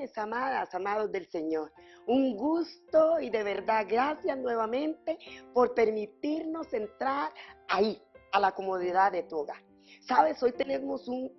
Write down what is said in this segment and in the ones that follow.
bendiciones, amadas, amados del Señor. Un gusto y de verdad gracias nuevamente por permitirnos entrar ahí, a la comodidad de tu hogar. Sabes, hoy tenemos un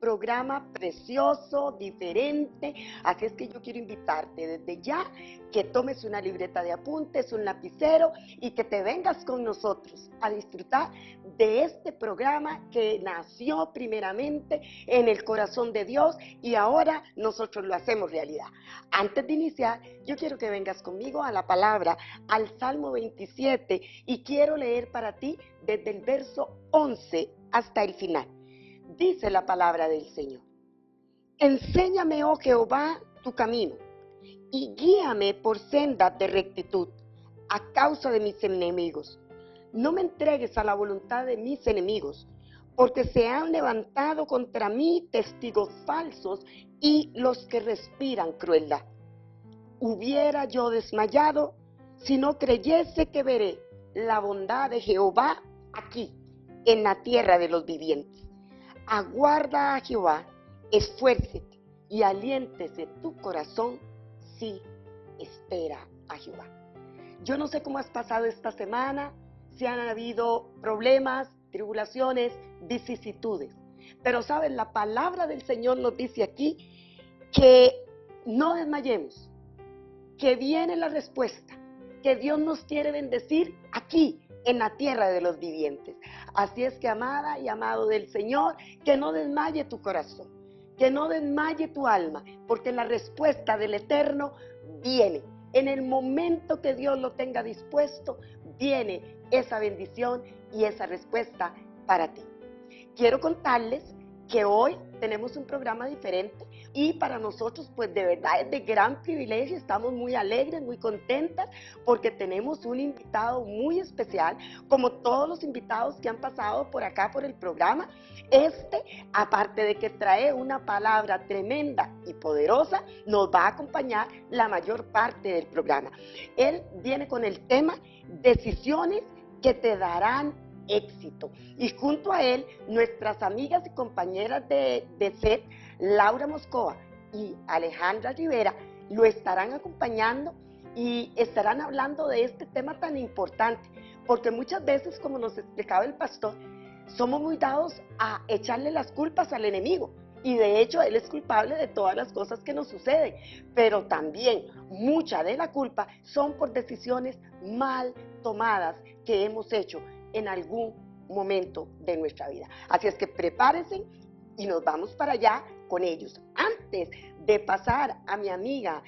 programa precioso, diferente, así es que yo quiero invitarte desde ya que tomes una libreta de apuntes, un lapicero y que te vengas con nosotros a disfrutar de este programa que nació primeramente en el corazón de Dios y ahora nosotros lo hacemos realidad. Antes de iniciar, yo quiero que vengas conmigo a la palabra, al Salmo 27, y quiero leer para ti desde el verso 11 hasta el final. Dice la palabra del Señor: enséñame, oh Jehová, tu camino, y guíame por sendas de rectitud, a causa de mis enemigos. No me entregues a la voluntad de mis enemigos, porque se han levantado contra mí testigos falsos y los que respiran crueldad. Hubiera yo desmayado si no creyese que veré la bondad de Jehová aquí, en la tierra de los vivientes. Aguarda a Jehová, esfuércete y aliéntese tu corazón si espera a Jehová. Yo no sé cómo has pasado esta semana, si han habido problemas, tribulaciones, vicisitudes. Pero sabes, la palabra del Señor nos dice aquí que no desmayemos, que viene la respuesta, que Dios nos quiere bendecir aquí, en la tierra de los vivientes. Así es que, amada y amado del Señor, que no desmaye tu corazón, que no desmaye tu alma, porque la respuesta del Eterno viene. En el momento que Dios lo tenga dispuesto, viene esa bendición y esa respuesta para ti. Quiero contarles que hoy tenemos un programa diferente y para nosotros pues de verdad es de gran privilegio, estamos muy alegres, muy contentas porque tenemos un invitado muy especial, como todos los invitados que han pasado por acá por el programa. Aparte de que trae una palabra tremenda y poderosa, nos va a acompañar la mayor parte del programa. Él viene con el tema decisiones que te darán éxito. Y junto a él, nuestras amigas y compañeras de SET, Laura Moscova y Alejandra Rivera, lo estarán acompañando y estarán hablando de este tema tan importante, porque muchas veces, como nos explicaba el pastor, somos muy dados a echarle las culpas al enemigo. Y de hecho, él es culpable de todas las cosas que nos suceden. Pero también mucha de la culpa son por decisiones mal tomadas que hemos hecho en algún momento de nuestra vida. Así es que prepárense y nos vamos para allá con ellos. Antes de pasar a mi amiga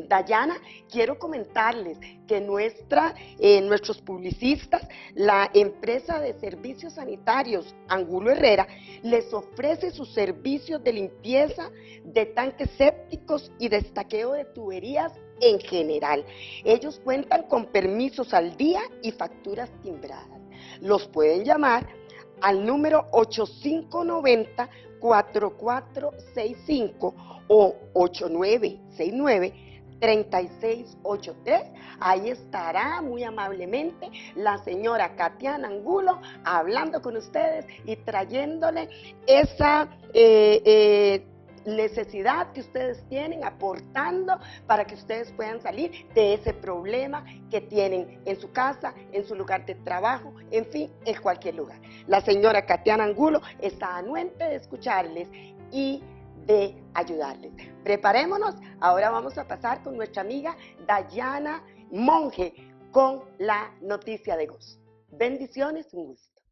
Dayana, quiero comentarles que nuestros publicistas, la empresa de servicios sanitarios Angulo Herrera, les ofrece sus servicios de limpieza de tanques sépticos y de estaqueo de tuberías en general. Ellos cuentan con permisos al día y facturas timbradas. Los pueden llamar al número 8590-4465 o 8969-3683. Ahí estará muy amablemente la señora Katiana Angulo hablando con ustedes y trayéndole esa necesidad que ustedes tienen, aportando para que ustedes puedan salir de ese problema que tienen en su casa, en su lugar de trabajo, en fin, en cualquier lugar. La señora Katiana Angulo está anuente de escucharles y de ayudarles. Preparémonos, ahora vamos a pasar con nuestra amiga Dayana Monge con la noticia de gozo. Bendiciones, un gusto.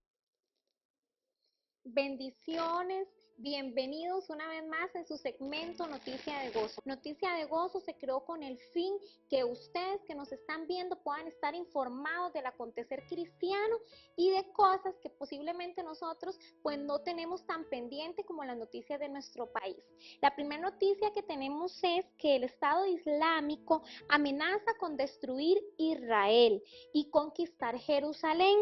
Bendiciones, bienvenidos una vez más en su segmento Noticia de Gozo. Noticia de Gozo se creó con el fin que ustedes que nos están viendo puedan estar informados del acontecer cristiano y de cosas que posiblemente nosotros pues no tenemos tan pendiente como las noticias de nuestro país. La primera noticia que tenemos es que el Estado Islámico amenaza con destruir Israel y conquistar Jerusalén.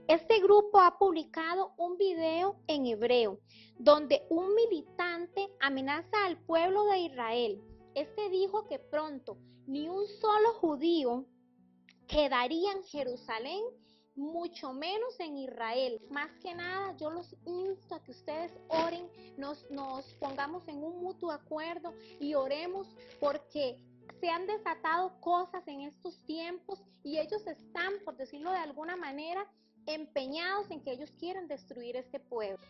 Este grupo ha publicado un video en hebreo donde un militante amenaza al pueblo de Israel. Este dijo que pronto ni un solo judío quedaría en Jerusalén mucho menos en Israel. Más que nada, yo los insto a que ustedes oren, nos pongamos en un mutuo acuerdo y oremos, porque se han desatado cosas en estos tiempos y ellos están, por decirlo de alguna manera, empeñados en que ellos quieren destruir este pueblo.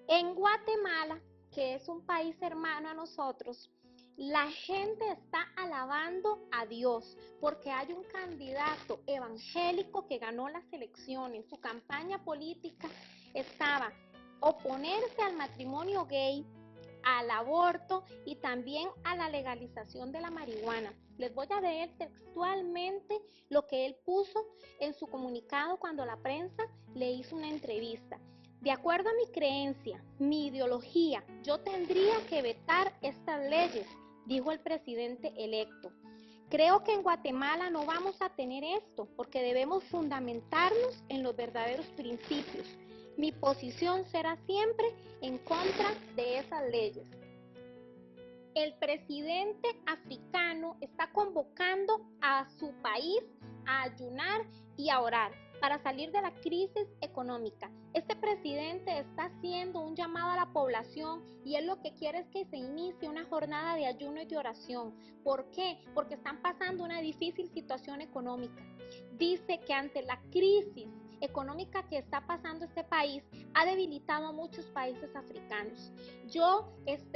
En Guatemala, que es un país hermano a nosotros, la gente está alabando a Dios porque hay un candidato evangélico que ganó las elecciones. Su campaña política estaba oponerse al matrimonio gay, al aborto y también a la legalización de la marihuana. Les voy a leer textualmente lo que él puso en su comunicado cuando la prensa le hizo una entrevista. De acuerdo a mi creencia, mi ideología, yo tendría que vetar estas leyes, dijo el presidente electo. Creo que en Guatemala no vamos a tener esto porque debemos fundamentarnos en los verdaderos principios. Mi posición será siempre en contra de esas leyes. El presidente africano está convocando a su país a ayunar y a orar para salir de la crisis económica. Este presidente está haciendo un llamado a la población y él lo que quiere es que se inicie una jornada de ayuno y de oración. ¿Por qué? Porque están pasando una difícil situación económica. Dice que ante la crisis económica que está pasando este país ha debilitado a muchos países africanos. Yo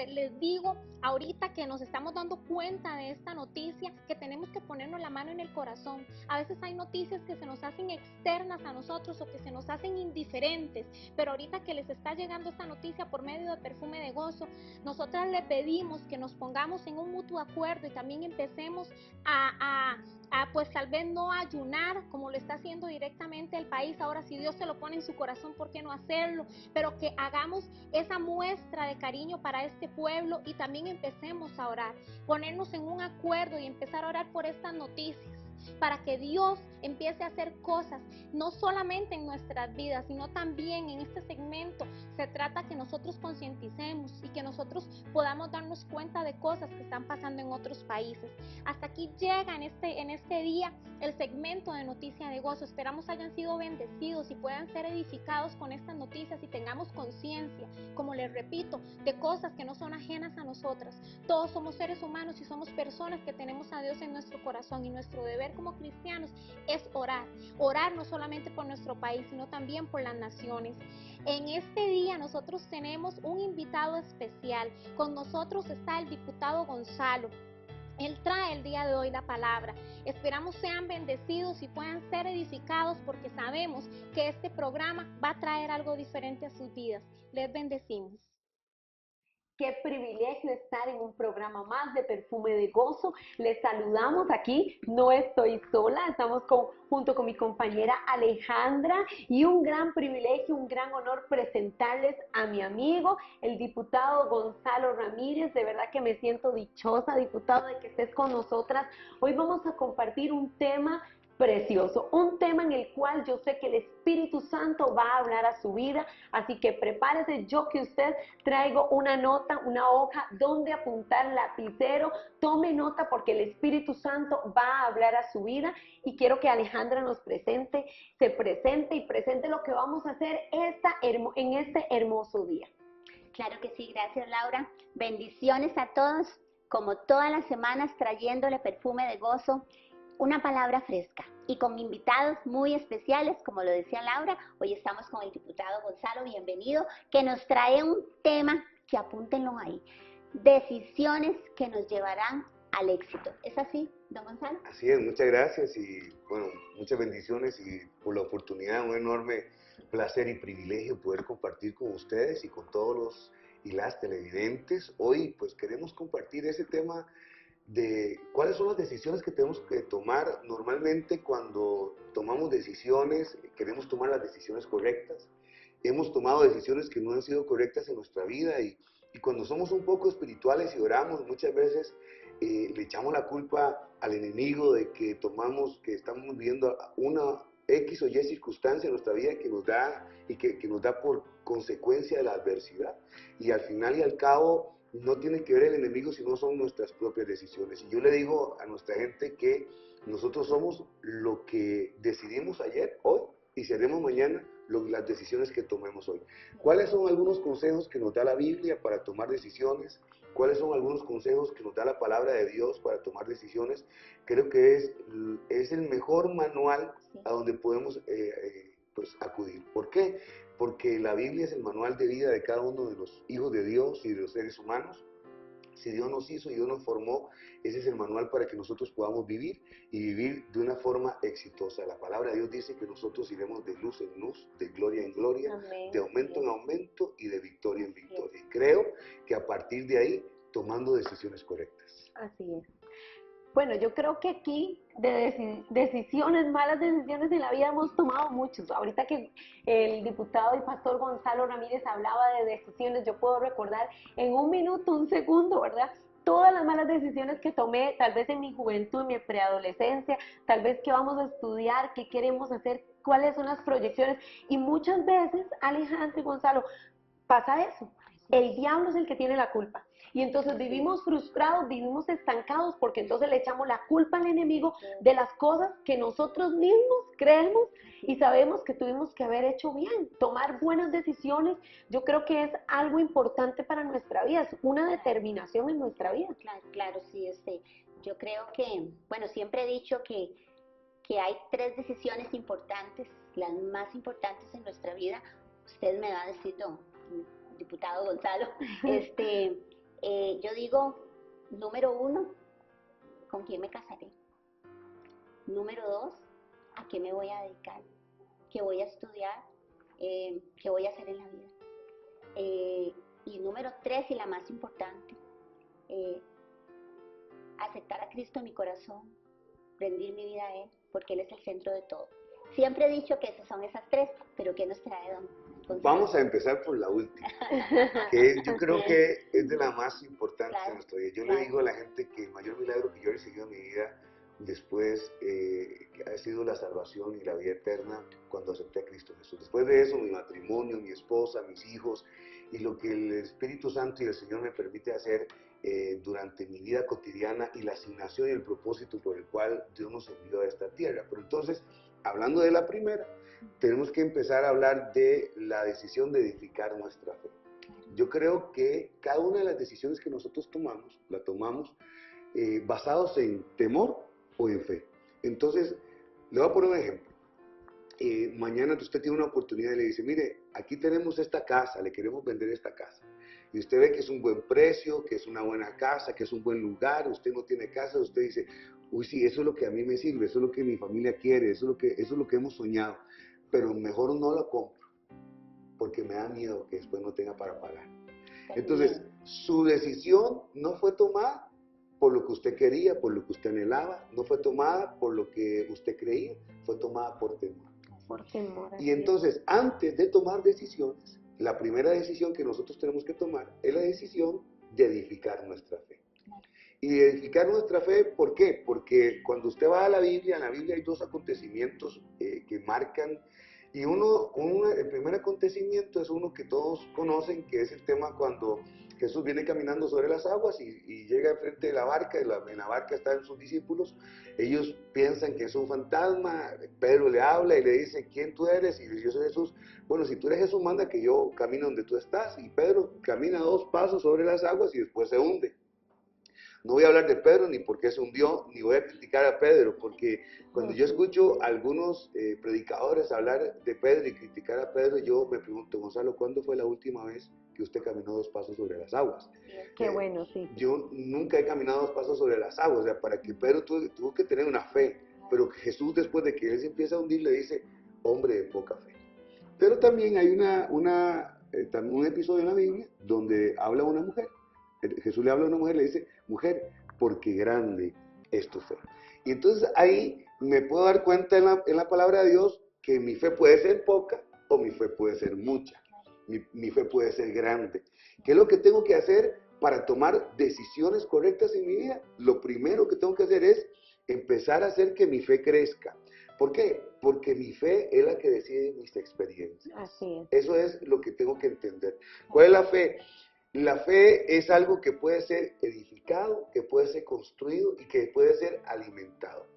les digo ahorita que nos estamos dando cuenta de esta noticia, que tenemos que ponernos la mano en el corazón. A veces hay noticias que se nos hacen externas a nosotros o que se nos hacen indiferentes, pero ahorita que les está llegando esta noticia por medio de Perfume de Gozo, nosotras le pedimos que nos pongamos en un mutuo acuerdo y también empecemos pues tal vez no ayunar como lo está haciendo directamente el país. Ahora, si Dios se lo pone en su corazón, ¿por qué no hacerlo? Pero que hagamos esa muestra de cariño para este pueblo y también empecemos a orar, ponernos en un acuerdo y empezar a orar por estas noticias, para que Dios empiece a hacer cosas, no solamente en nuestras vidas, sino también en este segmento. Se trata que nosotros concienticemos y que nosotros podamos darnos cuenta de cosas que están pasando en otros países. Hasta aquí llega en este día el segmento de Noticia de Gozo. Esperamos hayan sido bendecidos y puedan ser edificados con estas noticias y tengamos conciencia, como les repito, de cosas que no son ajenas a nosotras. Todos somos seres humanos y somos personas que tenemos a Dios en nuestro corazón, y nuestro deber como cristianos es orar. Orar no solamente por nuestro país, sino también por las naciones. En este día nosotros tenemos un invitado especial. Con nosotros está el diputado Gonzalo. Él trae el día de hoy la palabra. Esperamos sean bendecidos y puedan ser edificados, porque sabemos que este programa va a traer algo diferente a sus vidas. Les bendecimos. Qué privilegio estar en un programa más de Perfume de Gozo. Les saludamos aquí, no estoy sola, estamos junto con mi compañera Alejandra, y un gran privilegio, un gran honor presentarles a mi amigo, el diputado Gonzalo Ramírez. De verdad que me siento dichosa, diputado, de que estés con nosotras. Hoy vamos a compartir un tema precioso, un tema en el cual yo sé que el Espíritu Santo va a hablar a su vida, así que prepárese. Yo que usted traigo una nota, una hoja donde apuntar, lapicero, tome nota, porque el Espíritu Santo va a hablar a su vida, y quiero que Alejandra nos se presente y presente lo que vamos a hacer en este hermoso día. Claro que sí, gracias Laura. Bendiciones a todos, como todas las semanas trayéndole Perfume de Gozo, una palabra fresca, y con invitados muy especiales, como lo decía Laura. Hoy estamos con el diputado Gonzalo, bienvenido, que nos trae un tema que apúntenlo ahí: decisiones que nos llevarán al éxito. ¿Es así, don Gonzalo? Así es, muchas gracias y bueno, muchas bendiciones, y por la oportunidad, un enorme placer y privilegio poder compartir con ustedes y con todos los y las televidentes. Hoy pues queremos compartir ese tema de cuáles son las decisiones que tenemos que tomar. Normalmente cuando tomamos decisiones, queremos tomar las decisiones correctas. Hemos tomado decisiones que no han sido correctas en nuestra vida, y cuando somos un poco espirituales y oramos, muchas veces le echamos la culpa al enemigo de que estamos viviendo una X o Y circunstancia en nuestra vida que nos da por consecuencia de la adversidad. Y al final y al cabo, no tiene que ver el enemigo, sino son nuestras propias decisiones. Y yo le digo a nuestra gente que nosotros somos lo que decidimos ayer, hoy y seremos mañana las decisiones que tomemos hoy. ¿Cuáles son algunos consejos que nos da la Biblia para tomar decisiones? ¿Cuáles son algunos consejos que nos da la palabra de Dios para tomar decisiones? Creo que es el mejor manual a donde podemos pues acudir. ¿Por qué? Porque la Biblia es el manual de vida de cada uno de los hijos de Dios y de los seres humanos. Si Dios nos hizo y Dios nos formó, ese es el manual para que nosotros podamos vivir y vivir de una forma exitosa. La palabra de Dios dice que nosotros iremos de luz en luz, de gloria en gloria, Amén. de aumento en aumento y de victoria en victoria. Y creo que a partir de ahí, tomando decisiones correctas. Así es. Bueno, yo creo que aquí de decisiones, malas decisiones en la vida hemos tomado muchos. Ahorita que el diputado y pastor Gonzalo Ramírez hablaba de decisiones, yo puedo recordar en un minuto, un segundo, ¿verdad? Todas las malas decisiones que tomé, tal vez en mi juventud, en mi preadolescencia, tal vez qué vamos a estudiar, qué queremos hacer, cuáles son las proyecciones. Y muchas veces, Alejandro y Gonzalo, pasa eso. El diablo es el que tiene la culpa. Y entonces vivimos frustrados, vivimos estancados, porque entonces le echamos la culpa al enemigo de las cosas que nosotros mismos creemos y sabemos que tuvimos que haber hecho bien. Tomar buenas decisiones, yo creo que es algo importante para nuestra vida, es una determinación en nuestra vida. Claro, claro, sí, yo creo que, bueno, siempre he dicho que hay 3 decisiones importantes, las más importantes en nuestra vida. Usted me va a decir, diputado Gonzalo, yo digo, número 1, ¿con quién me casaré? Número 2, ¿a qué me voy a dedicar? ¿Qué voy a estudiar? ¿Qué voy a hacer en la vida? Y número 3, y la más importante, aceptar a Cristo en mi corazón, rendir mi vida a Él, porque Él es el centro de todo. Siempre he dicho que esas son esas 3, pero ¿qué nos trae, don Gonzalo? Vamos a empezar por la última, que yo creo que es de la más importante de nuestra vida. Yo le digo a la gente que el mayor milagro que yo he recibido en mi vida después ha sido la salvación y la vida eterna cuando acepté a Cristo Jesús. Después de eso, mi matrimonio, mi esposa, mis hijos y lo que el Espíritu Santo y el Señor me permite hacer durante mi vida cotidiana y la asignación y el propósito por el cual Dios nos envió a esta tierra. Pero entonces, hablando de la primera, tenemos que empezar a hablar de la decisión de edificar nuestra fe. Yo creo que cada una de las decisiones que nosotros tomamos, la tomamos basados en temor o en fe. Entonces, le voy a poner un ejemplo. Mañana usted tiene una oportunidad y le dice, mire, aquí tenemos esta casa, le queremos vender esta casa. Y usted ve que es un buen precio, que es una buena casa, que es un buen lugar, usted no tiene casa, usted dice, uy, sí, eso es lo que a mí me sirve, eso es lo que mi familia quiere, eso es lo que hemos soñado, pero mejor no lo compro, porque me da miedo que después no tenga para pagar. Entonces, su decisión no fue tomada por lo que usted quería, por lo que usted anhelaba, no fue tomada por lo que usted creía, fue tomada por temor. Por temor. Y entonces, antes de tomar decisiones, la primera decisión que nosotros tenemos que tomar es la decisión de edificar nuestra fe. Y de edificar nuestra fe, ¿por qué? Porque cuando usted va a la Biblia, en la Biblia hay 2 acontecimientos que marcan, y el primer acontecimiento es uno que todos conocen, que es el tema cuando Jesús viene caminando sobre las aguas y llega frente de la barca, en la barca están sus discípulos, ellos piensan que es un fantasma, Pedro le habla y le dice, ¿quién tú eres? Y dice, yo soy Jesús. Bueno, si tú eres Jesús, manda que yo camine donde tú estás. Y Pedro camina 2 pasos sobre las aguas y después se hunde. No voy a hablar de Pedro ni por qué se hundió, ni voy a criticar a Pedro, porque cuando yo escucho a algunos predicadores hablar de Pedro y criticar a Pedro, yo me pregunto, Gonzalo, ¿cuándo fue la última vez que usted caminó 2 pasos sobre las aguas? Qué bueno, sí. Yo nunca he caminado 2 pasos sobre las aguas, o sea, para que Pedro tuvo que tener una fe, pero Jesús después de que él se empieza a hundir le dice, hombre de poca fe. Pero también hay un episodio en la Biblia donde habla una mujer. Jesús le habla a una mujer y le dice, mujer, porque grande es tu fe. Y entonces ahí me puedo dar cuenta en la palabra de Dios que mi fe puede ser poca o mi fe puede ser mucha. Mi fe puede ser grande. ¿Qué es lo que tengo que hacer para tomar decisiones correctas en mi vida? Lo primero que tengo que hacer es empezar a hacer que mi fe crezca. ¿Por qué? Porque mi fe es la que decide mis experiencias. Así es. Eso es lo que tengo que entender. ¿Cuál es la fe? La fe es algo que puede ser edificado, que puede ser construido y que puede ser alimentado.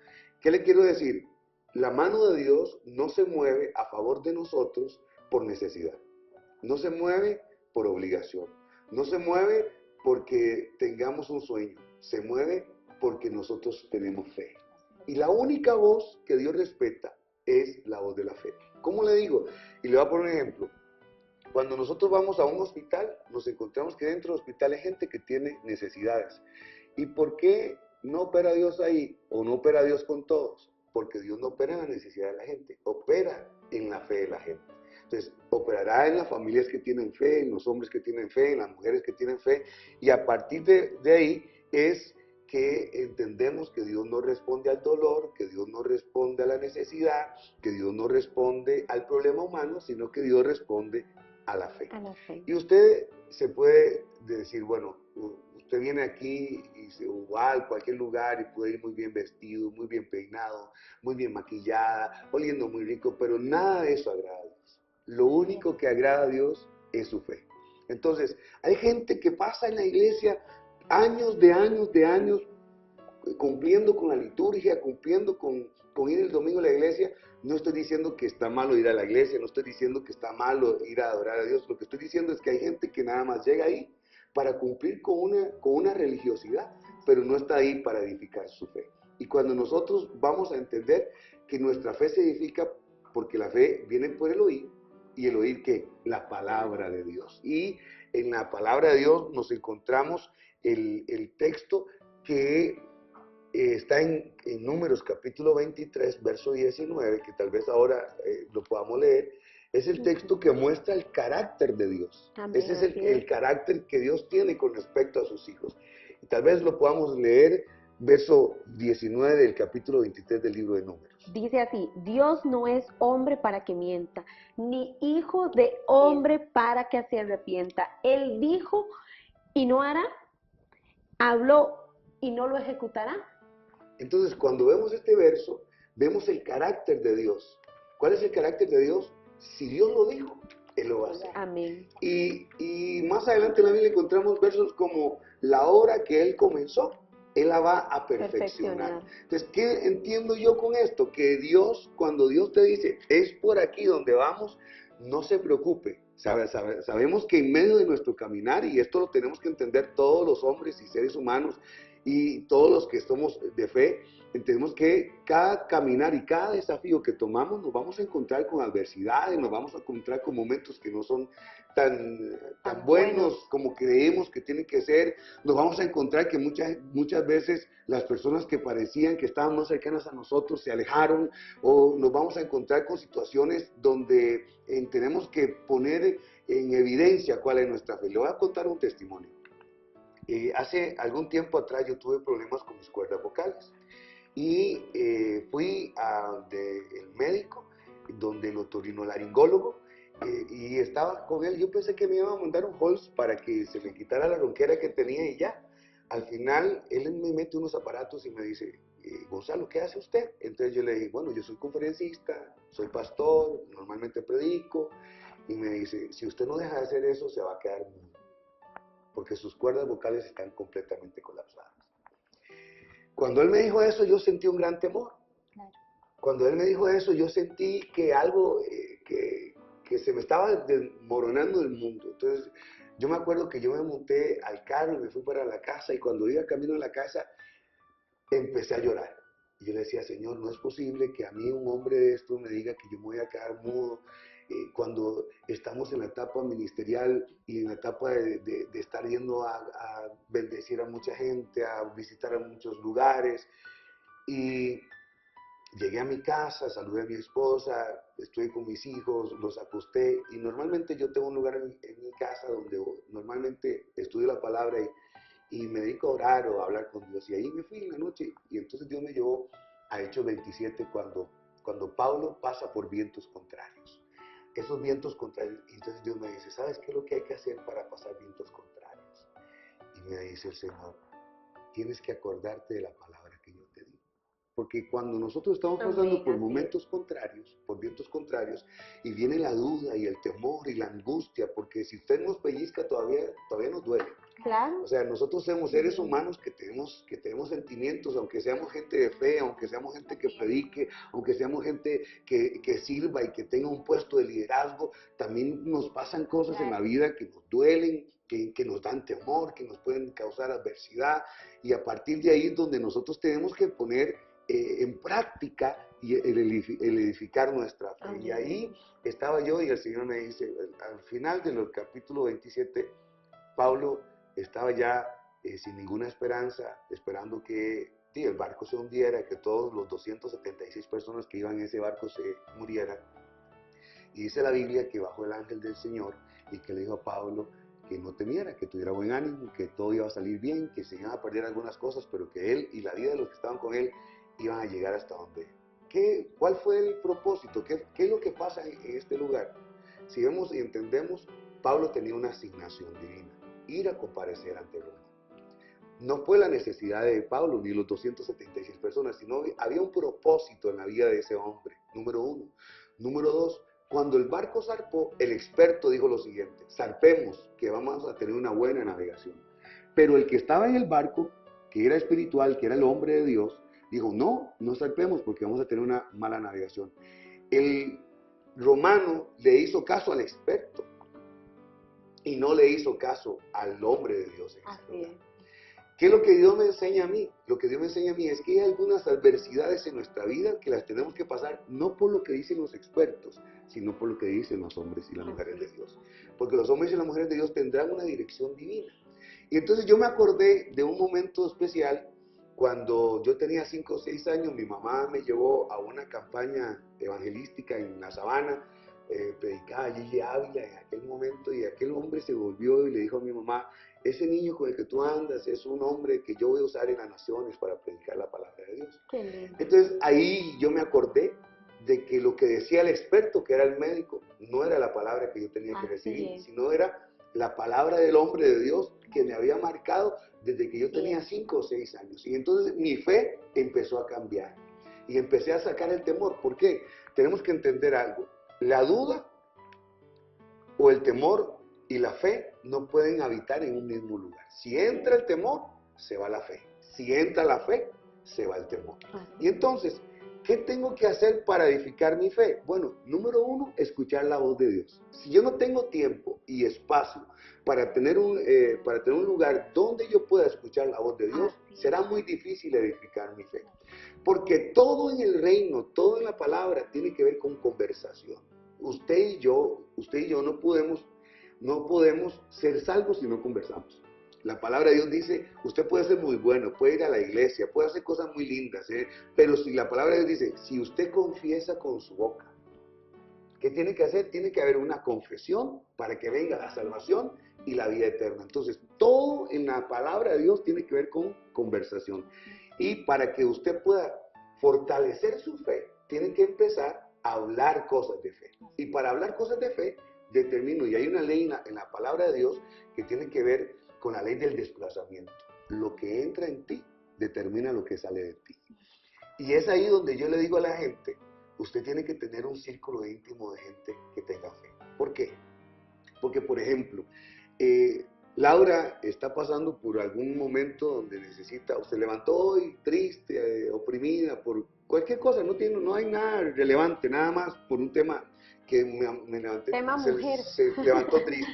¿Qué le quiero decir? la mano de Dios no se mueve a favor de nosotros por necesidad. No se mueve por obligación. No se mueve porque tengamos un sueño. Se mueve porque nosotros tenemos fe. Y la única voz que Dios respeta es la voz de la fe. ¿Cómo le digo? Y le voy a poner un ejemplo. Cuando nosotros vamos a un hospital, nos encontramos que dentro del hospital hay gente que tiene necesidades. ¿Y por qué no opera Dios ahí o no opera Dios con todos? Porque Dios no opera en la necesidad de la gente, opera en la fe de la gente. Entonces, operará en las familias que tienen fe, en los hombres que tienen fe, en las mujeres que tienen fe, y a partir de ahí es que entendemos que Dios no responde al dolor, que Dios no responde a la necesidad, que Dios no responde al problema humano, sino que Dios responde a la fe. A la fe. Y usted se puede decir, bueno, usted viene aquí y se va a cualquier lugar y puede ir muy bien vestido, muy bien peinado, muy bien maquillada, oliendo muy rico, pero nada de eso agrada a Dios. Lo único que agrada a Dios es su fe. Entonces, hay gente que pasa en la iglesia años de años, cumpliendo con la liturgia, cumpliendo con ir el domingo a la iglesia. No estoy diciendo que está malo ir a la iglesia, no estoy diciendo que está malo ir a adorar a Dios. Lo que estoy diciendo es que hay gente que nada más llega ahí para cumplir con una religiosidad, pero no está ahí para edificar su fe. Y cuando nosotros vamos a entender que nuestra fe se edifica porque la fe viene por el oír, y el oír, ¿qué? La palabra de Dios. Y en la palabra de Dios nos encontramos el texto que está en Números capítulo 23, verso 19, que tal vez ahora lo podamos leer. Es el texto que muestra el carácter de Dios. Amén, Ese es así es. el carácter que Dios tiene con respecto a sus hijos. Y tal vez lo podamos leer, verso 19 del capítulo 23 del libro de Números. Dice así: Dios no es hombre para que mienta, ni hijo de hombre para que se arrepienta. Él dijo y no hará, habló y no lo ejecutará. Entonces, cuando vemos este verso, vemos el carácter de Dios. ¿Cuál es el carácter de Dios? Si Dios lo dijo, Él lo va a hacer. Amén. Y más adelante en la Biblia encontramos versos como la obra que Él comenzó, Él la va a perfeccionar. Entonces, ¿qué entiendo yo con esto? Que Dios, cuando Dios te dice, es por aquí donde vamos, no se preocupe. Sabemos que en medio de nuestro caminar, y esto lo tenemos que entender todos los hombres y seres humanos, y todos los que somos de fe, entendemos que cada caminar y cada desafío que tomamos nos vamos a encontrar con adversidades, nos vamos a encontrar con momentos que no son tan buenos como creemos que tienen que ser. Nos vamos a encontrar que muchas veces las personas que parecían que estaban más cercanas a nosotros se alejaron, o nos vamos a encontrar con situaciones donde tenemos que poner en evidencia cuál es nuestra fe. Le voy a contar un testimonio. Hace algún tiempo atrás yo tuve problemas con mis cuerdas vocales y fui del médico, donde el otorrinolaringólogo, y estaba con él. Yo pensé que me iba a mandar un Halls para que se me quitara la ronquera que tenía y ya. Al final él me mete unos aparatos y me dice, Gonzalo, ¿qué hace usted? Entonces yo le dije, bueno, yo soy conferencista, soy pastor, normalmente predico, y me dice, si usted no deja de hacer eso, se va a quedar mudo, porque sus cuerdas vocales están completamente colapsadas. Cuando él me dijo eso, yo sentí un gran temor. Claro. Cuando él me dijo eso, yo sentí que algo, que se me estaba desmoronando el mundo. Entonces, yo me acuerdo que yo me monté al carro y me fui para la casa, y cuando iba camino a la casa, empecé a llorar. Y yo le decía, Señor, no es posible que a mí un hombre de estos me diga que yo me voy a quedar mudo, cuando estamos en la etapa ministerial y en la etapa de estar yendo a bendecir a mucha gente, a visitar a muchos lugares. Y llegué a mi casa, saludé a mi esposa, estuve con mis hijos, los acosté, y normalmente yo tengo un lugar en mi casa donde normalmente estudio la palabra y me dedico a orar o a hablar con Dios. Y ahí me fui en la noche, y entonces Dios me llevó a Hechos 27 cuando Pablo pasa por vientos contrarios. Esos vientos contrarios, y entonces Dios me dice, ¿sabes qué es lo que hay que hacer para pasar vientos contrarios? Y me dice el Señor, tienes que acordarte de la palabra que yo te di. Porque cuando nosotros estamos pasando por momentos contrarios, por vientos contrarios, y viene la duda y el temor y la angustia, porque si usted nos pellizca todavía nos duele. Claro. O sea, nosotros somos seres humanos que tenemos sentimientos, aunque seamos gente de fe, aunque seamos gente que predique, aunque seamos gente que sirva y que tenga un puesto de liderazgo, también nos pasan cosas en la vida que nos duelen, que nos dan temor, que nos pueden causar adversidad, y a partir de ahí es donde nosotros tenemos que poner en práctica el edificar nuestra fe. Y ahí estaba yo y el Señor me dice, al final del capítulo 27, Pablo estaba ya sin ninguna esperanza, esperando que el barco se hundiera, que todos los 276 personas que iban en ese barco se murieran. Y dice la Biblia que bajó el ángel del Señor y que le dijo a Pablo que no temiera, que tuviera buen ánimo, que todo iba a salir bien, que se iban a perder algunas cosas, pero que él y la vida de los que estaban con él iban a llegar hasta donde. ¿Cuál fue el propósito? ¿Qué es lo que pasa en este lugar? Si vemos y entendemos, Pablo tenía una asignación divina, ir a comparecer ante Roma. No fue la necesidad de Pablo ni los 276 personas, sino había un propósito en la vida de ese hombre, número uno. Número dos, cuando el barco zarpó, el experto dijo lo siguiente: zarpemos, que vamos a tener una buena navegación. Pero el que estaba en el barco, que era espiritual, que era el hombre de Dios, dijo, no zarpemos porque vamos a tener una mala navegación. El romano le hizo caso al experto y no le hizo caso al hombre de Dios. Así es. ¿Qué es lo que Dios me enseña a mí? Lo que Dios me enseña a mí es que hay algunas adversidades en nuestra vida que las tenemos que pasar no por lo que dicen los expertos, sino por lo que dicen los hombres y las mujeres de Dios. Porque los hombres y las mujeres de Dios tendrán una dirección divina. Y entonces yo me acordé de un momento especial cuando yo tenía 5 o 6 años. Mi mamá me llevó a una campaña evangelística en la sabana, predicaba Gigi Ávila en aquel momento, y aquel hombre se volvió y le dijo a mi mamá: ese niño con el que tú andas es un hombre que yo voy a usar en las naciones para predicar la palabra de Dios. Qué lindo. Entonces ahí yo me acordé de que lo que decía el experto, que era el médico, no era la palabra que yo tenía que recibir, sino era la palabra del hombre de Dios que me había marcado desde que yo tenía 5 o 6 años. Y entonces mi fe empezó a cambiar y empecé a sacar el temor. ¿Por qué? Tenemos que entender algo. La duda o el temor y la fe no pueden habitar en un mismo lugar. Si entra el temor, se va la fe. Si entra la fe, se va el temor. Y entonces, ¿qué tengo que hacer para edificar mi fe? Bueno, número uno, escuchar la voz de Dios. Si yo no tengo tiempo y espacio para tener un lugar donde yo pueda escuchar la voz de Dios, será muy difícil edificar mi fe. Porque todo en el reino, todo en la palabra tiene que ver con conversación. Usted y yo no podemos ser salvos si no conversamos. La palabra de Dios dice, usted puede ser muy bueno, puede ir a la iglesia, puede hacer cosas muy lindas, pero si la palabra de Dios dice, si usted confiesa con su boca, ¿qué tiene que hacer? Tiene que haber una confesión para que venga la salvación y la vida eterna. Entonces, todo en la palabra de Dios tiene que ver con conversación. Y para que usted pueda fortalecer su fe, tiene que empezar a hablar cosas de fe. Y para hablar cosas de fe, determino, y hay una ley en la palabra de Dios que tiene que ver con la ley del desplazamiento. Lo que entra en ti determina lo que sale de ti. Y es ahí donde yo le digo a la gente, usted tiene que tener un círculo íntimo de gente que tenga fe. ¿Por qué? Porque, por ejemplo, Laura está pasando por algún momento donde necesita, o se levantó hoy triste, oprimida por cualquier cosa, no hay nada relevante, nada más por un tema que me levanté, tema mujer. Se levantó triste.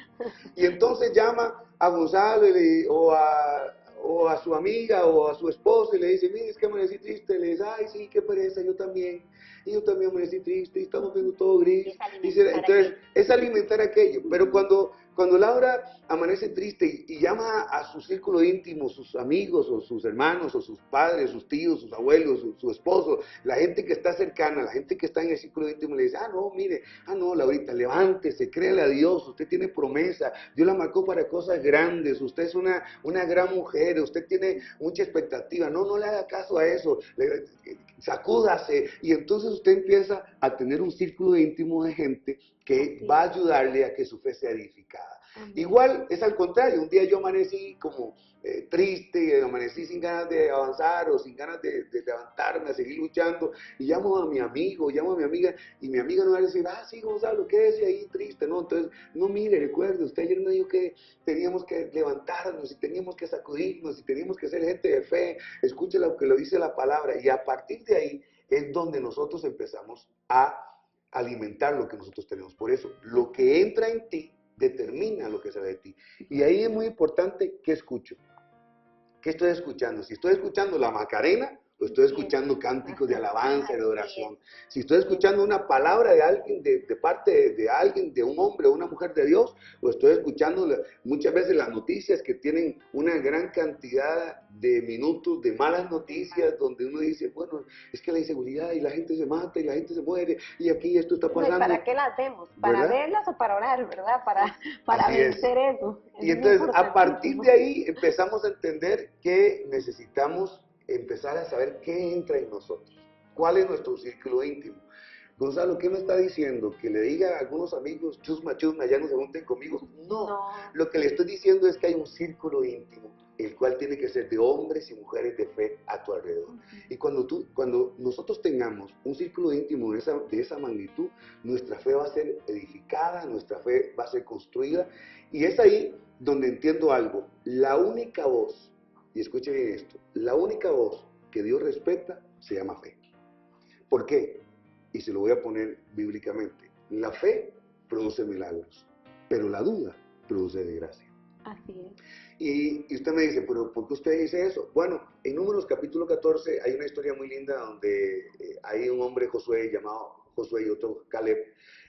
Y entonces llama a Gonzalo o a su amiga o a su esposo y le dice, mire, es que amanecí triste. Le dice, ay, sí, qué pereza, yo también amanecí triste y estamos viendo todo gris. Entonces, es alimentar aquello. Pero cuando Laura amanece triste y llama a su círculo íntimo, sus amigos o sus hermanos o sus padres, sus tíos, sus abuelos, su esposo, la gente que está cercana, la gente que está en el círculo íntimo, le dice, no, Laurita, levántese, créale a Dios, usted tiene promesa, Dios la marcó para cosas grandes, usted es una gran mujer, usted tiene mucha expectativa, no le haga caso a eso, sacúdase, y entonces usted empieza a tener un círculo íntimo de gente que va a ayudarle a que su fe sea edificada. Amén. Igual es al contrario, un día yo amanecí como triste, amanecí sin ganas de avanzar o sin ganas de levantarme, a seguir luchando, y llamo a mi amigo, llamo a mi amiga, y mi amiga no va a decir, ah, sí, Gonzalo, quédese ahí triste, ¿no? Entonces, no, mire, recuerde, usted ayer me dijo que teníamos que levantarnos, y teníamos que sacudirnos, y teníamos que ser gente de fe, escuche lo que lo dice la palabra, y a partir de ahí es donde nosotros empezamos a alimentar lo que nosotros tenemos. Por eso, lo que entra en ti determina lo que sale de ti. Y ahí es muy importante qué escucho. ¿Qué estoy escuchando? Si estoy escuchando la Macarena, o estoy escuchando cánticos de alabanza y de oración. Si estoy escuchando una palabra de alguien, de parte de alguien, de un hombre o una mujer de Dios, o estoy escuchando muchas veces las noticias que tienen una gran cantidad de minutos de malas noticias, donde uno dice, bueno, es que la inseguridad y la gente se mata y la gente se muere y aquí esto está No, ¿y pasando. para qué las vemos? ¿Para ¿Verdad? verlas o para orar, verdad? Para Así es. vencer eso. Y Eso es entonces, a partir importantísimo. de ahí, empezamos a entender que necesitamos empezar a saber qué entra en nosotros, cuál es nuestro círculo íntimo. Gonzalo, ¿qué me está diciendo? Que le diga a algunos amigos, chusma, chusma, ya no se junten conmigo. No, No. lo que le estoy diciendo es que hay un círculo íntimo, el cual tiene que ser de hombres y mujeres de fe a tu alrededor. Y cuando nosotros tengamos un círculo íntimo de esa magnitud, nuestra fe va a ser edificada, nuestra fe va a ser construida, y es ahí donde entiendo algo. La única voz, y escuche bien esto, la única voz que Dios respeta se llama fe. ¿Por qué? Y se lo voy a poner bíblicamente. La fe produce milagros, pero la duda produce desgracia. Así es. Y usted me dice, ¿pero por qué usted dice eso? Bueno, en Números capítulo 14 hay una historia muy linda donde hay un hombre Josué llamado Josué y otro Caleb.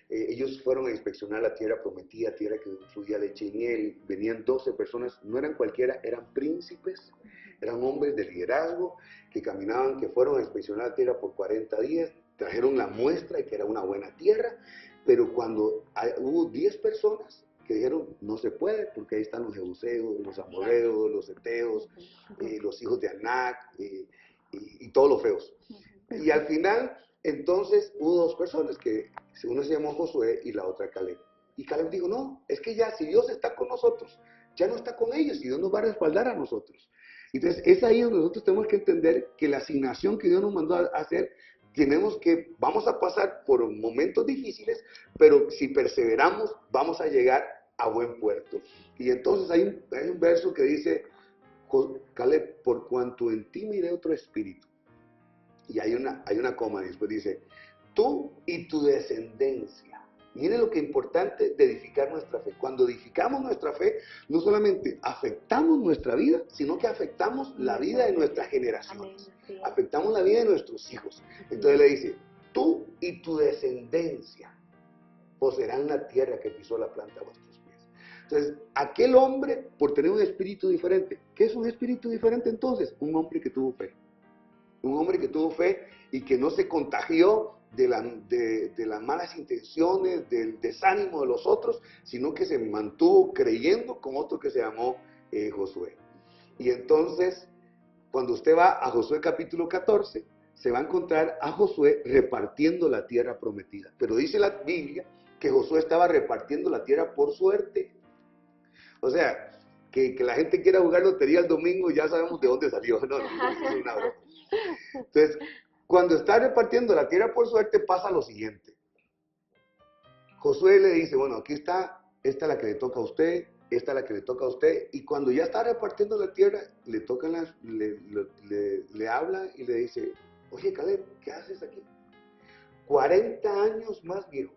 Ellos fueron a inspeccionar la tierra prometida, tierra que fluía leche y miel. Venían 12 personas, no eran cualquiera, eran príncipes, eran hombres de liderazgo que caminaban, que fueron a inspeccionar la tierra por 40 días, trajeron la muestra de que era una buena tierra, pero cuando hubo 10 personas que dijeron, no se puede, porque ahí están los jebuseos, los amorreos, los heteos, los hijos de Anac, y todos los feos. Y al final, entonces, hubo dos personas, que uno se llamó Josué y la otra Caleb. Y Caleb dijo, no, es que ya si Dios está con nosotros, ya no está con ellos, y Dios nos va a respaldar a nosotros. Entonces, es ahí donde nosotros tenemos que entender que la asignación que Dios nos mandó a hacer, vamos a pasar por momentos difíciles, pero si perseveramos, vamos a llegar a buen puerto. Y entonces hay un verso que dice, Caleb, por cuanto en ti miré otro espíritu. Y hay una coma y después dice, tú y tu descendencia. Miren lo que es importante de edificar nuestra fe. Cuando edificamos nuestra fe, no solamente afectamos nuestra vida, sino que afectamos la vida de nuestras generaciones. Afectamos la vida de nuestros hijos. Entonces le dice, tú y tu descendencia poseerán la tierra que pisó la planta de vuestros pies. Entonces, aquel hombre, por tener un espíritu diferente, ¿qué es un espíritu diferente entonces? Un hombre que tuvo fe. Un hombre que tuvo fe y que no se contagió de las malas intenciones, del desánimo de los otros, sino que se mantuvo creyendo con otro que se llamó Josué. Y entonces, cuando usted va a Josué capítulo 14, se va a encontrar a Josué repartiendo la tierra prometida. Pero dice la Biblia que Josué estaba repartiendo la tierra por suerte. O sea, que la gente quiera jugar lotería el domingo, ya sabemos de dónde salió. No, es una broma. Entonces, cuando está repartiendo la tierra por suerte, pasa lo siguiente. Josué le dice, bueno, aquí está, esta es la que le toca a usted, esta es la que le toca a usted, y cuando ya está repartiendo la tierra, le habla y le dice, oye, Caleb, ¿qué haces aquí? 40 años más viejo,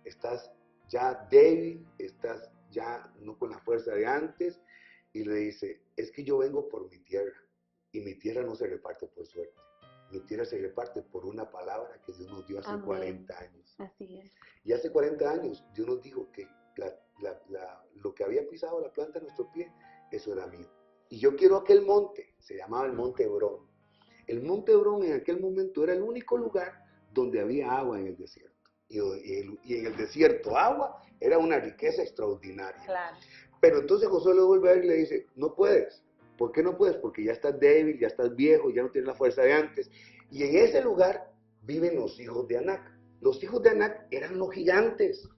estás ya débil, estás ya no con la fuerza de antes, y le dice, es que yo vengo por mi tierra, y mi tierra no se reparte por suerte. Mi tierra se reparte por una palabra que Dios nos dio hace 40 años. Así es. Y hace 40 años Dios nos dijo que lo que había pisado la planta de nuestro pie, eso era mío. Y yo quiero aquel monte, se llamaba el Monte Hebrón. El Monte Hebrón en aquel momento era el único lugar donde había agua en el desierto. Y en el desierto agua era una riqueza extraordinaria. Claro. Pero entonces Josué le vuelve a ver y le dice, no puedes. ¿Por qué no puedes? Porque ya estás débil, ya estás viejo, ya no tienes la fuerza de antes. Y en ese lugar viven los hijos de Anac. Los hijos de Anac eran los gigantes.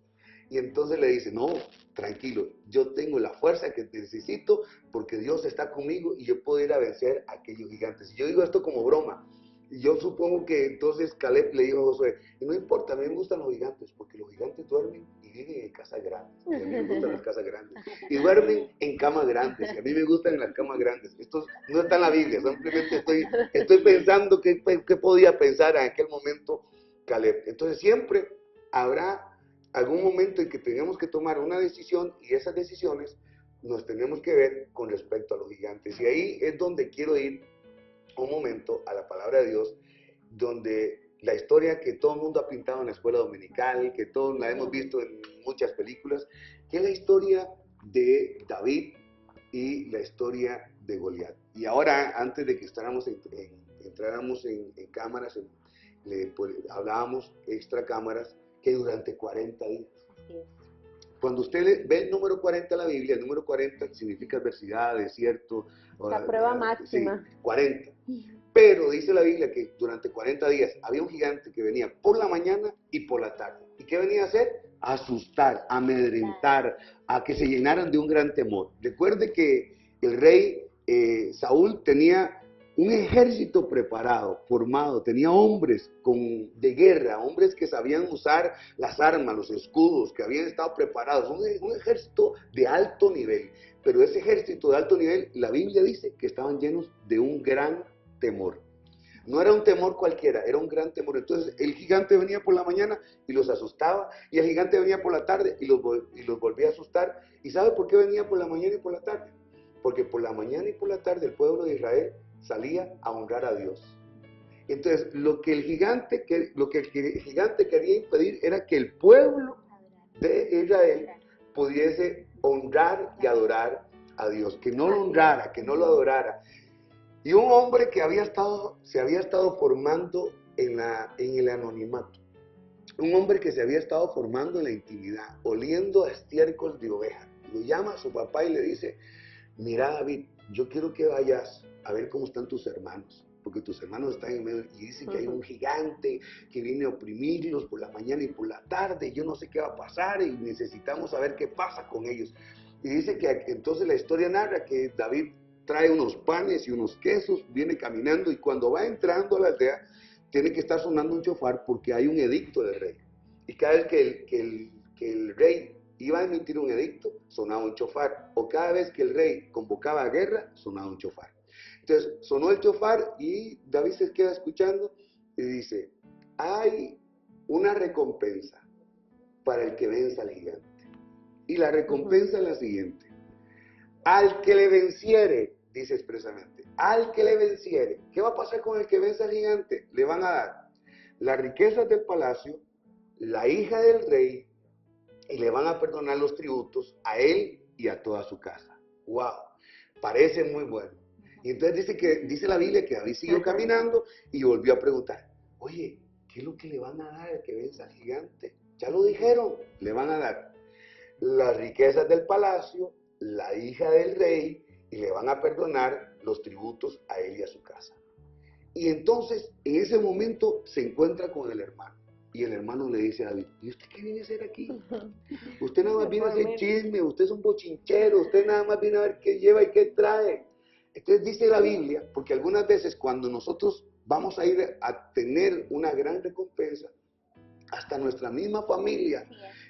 Y entonces le dice, no, tranquilo, yo tengo la fuerza que necesito porque Dios está conmigo y yo puedo ir a vencer a aquellos gigantes. Y yo digo esto como broma. Y yo supongo que entonces Caleb le dijo a Josué, y no importa, a mí me gustan los gigantes, porque los gigantes duermen y viven en casas grandes. Y a mí me gustan las casas grandes. Y duermen en camas grandes, y a mí me gustan las camas grandes. Esto no está en la Biblia, simplemente estoy pensando qué podía pensar en aquel momento Caleb. Entonces siempre habrá algún momento en que tengamos que tomar una decisión y esas decisiones nos tenemos que ver con respecto a los gigantes. Y ahí es donde quiero ir un momento a la palabra de Dios, donde la historia que todo el mundo ha pintado en la escuela dominical, que todos la hemos visto en muchas películas, que es la historia de David y la historia de Goliat. Y ahora, antes de que entráramos en cámaras, hablábamos extra cámaras, que durante 40 días. Cuando usted ve el número 40 en la Biblia, el número 40 significa adversidad, desierto. La prueba máxima. Sí, 40. Pero dice la Biblia que durante 40 días había un gigante que venía por la mañana y por la tarde. ¿Y qué venía a hacer? A asustar, a amedrentar, a que se llenaran de un gran temor. Recuerde que el rey Saúl tenía un ejército preparado, formado, tenía hombres de guerra, hombres que sabían usar las armas, los escudos, que habían estado preparados, un ejército de alto nivel. Pero ese ejército de alto nivel, la Biblia dice que estaban llenos de un gran temor. No era un temor cualquiera, era un gran temor. Entonces el gigante venía por la mañana y los asustaba, y el gigante venía por la tarde y los volvía a asustar. ¿Y sabe por qué venía por la mañana y por la tarde? Porque por la mañana y por la tarde el pueblo de Israel salía a honrar a Dios. Entonces lo que el gigante quería impedir era que el pueblo de Israel pudiese honrar y adorar a Dios, que no lo honrara, que no lo adorara. Y un hombre que se había estado formando en el anonimato, un hombre que se había estado formando en la intimidad, oliendo a estiércol de oveja, lo llama a su papá y le dice, mira David, yo quiero que vayas a ver cómo están tus hermanos, porque tus hermanos están en medio y dicen que hay un gigante que viene a oprimirlos por la mañana y por la tarde, yo no sé qué va a pasar y necesitamos saber qué pasa con ellos. Y dice que entonces la historia narra que David trae unos panes y unos quesos, viene caminando y cuando va entrando a la aldea tiene que estar sonando un chofar porque hay un edicto del rey. Y cada vez que el rey iba a emitir un edicto, sonaba un chofar. O cada vez que el rey convocaba a guerra, sonaba un chofar. Entonces sonó el chofar y David se queda escuchando y dice, hay una recompensa para el que venza al gigante. Y la recompensa es la siguiente. Al que le venciere, dice expresamente, al que le venciere, ¿qué va a pasar con el que vence al gigante? Le van a dar las riquezas del palacio, la hija del rey, y le van a perdonar los tributos a él y a toda su casa. ¡Wow! Parece muy bueno. Y entonces dice la Biblia que David siguió caminando y volvió a preguntar, oye, ¿qué es lo que le van a dar al que vence al gigante? Ya lo dijeron, le van a dar las riquezas del palacio, la hija del rey, y le van a perdonar los tributos a él y a su casa. Y entonces, en ese momento, se encuentra con el hermano. Y el hermano le dice a David, ¿y usted qué viene a hacer aquí? Usted nada más viene a hacer chisme, usted es un bochinchero, usted nada más viene a ver qué lleva y qué trae. Entonces dice la Biblia, porque algunas veces cuando nosotros vamos a ir a tener una gran recompensa, hasta nuestra misma familia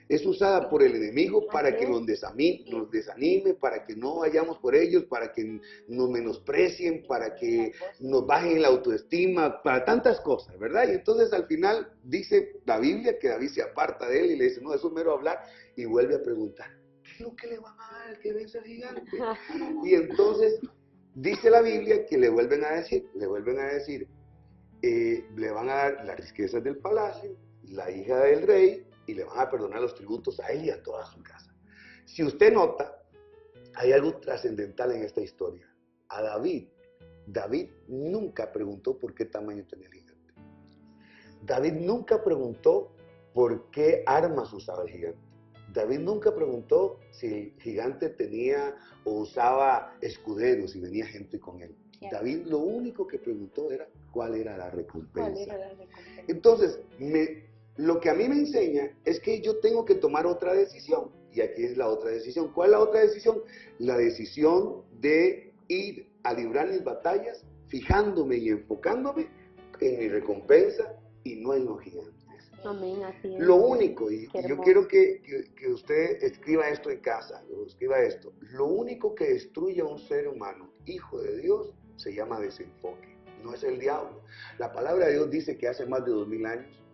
es usada por el enemigo para que nos desanime, para que no vayamos por ellos, para que nos menosprecien, para que nos bajen la autoestima, para tantas cosas, ¿verdad? Y entonces al final dice la Biblia que David se aparta de él y le dice, no, eso es mero hablar, y vuelve a preguntar, ¿qué es lo que le van a dar al que vence al gigante? Y entonces dice la Biblia que le vuelven a decir, le van a dar las riquezas del palacio, la hija del rey, y le van a perdonar los tributos a él y a toda su casa. Si usted nota, hay algo trascendental en esta historia. A David nunca preguntó por qué tamaño tenía el gigante. David nunca preguntó por qué armas usaba el gigante. David nunca preguntó si el gigante tenía o usaba escuderos y venía gente con él. David lo único que preguntó era cuál era la recompensa. Entonces, lo que a mí me enseña es que yo tengo que tomar otra decisión. Y aquí es la otra decisión. ¿Cuál es la otra decisión? La decisión de ir a librar mis batallas, fijándome y enfocándome en mi recompensa y no en los gigantes. Amén, así es. Lo único, y Qué yo hermoso. quiero que usted escriba esto en casa, o escriba esto, lo único que destruye a un ser humano, hijo de Dios, se llama desenfoque, no es el diablo. La palabra de Dios dice que hace más de 2000 años,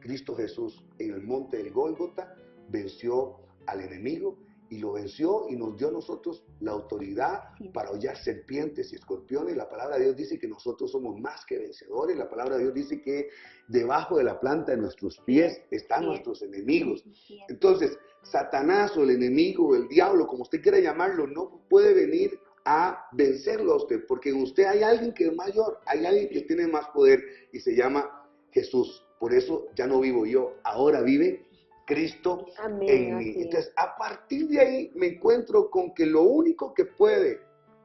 Cristo Jesús en el monte del Gólgota venció al enemigo y lo venció y nos dio a nosotros la autoridad para hollar serpientes y escorpiones. La palabra de Dios dice que nosotros somos más que vencedores. La palabra de Dios dice que debajo de la planta de nuestros pies están nuestros enemigos. Entonces, Satanás o el enemigo o el diablo, como usted quiera llamarlo, no puede venir a vencerlo a usted, porque en usted hay alguien que es mayor, hay alguien que tiene más poder y se llama Jesús. Por eso ya no vivo yo, ahora vive Cristo Amén, en mí. así es. Entonces, a partir de ahí me encuentro con que lo único que puede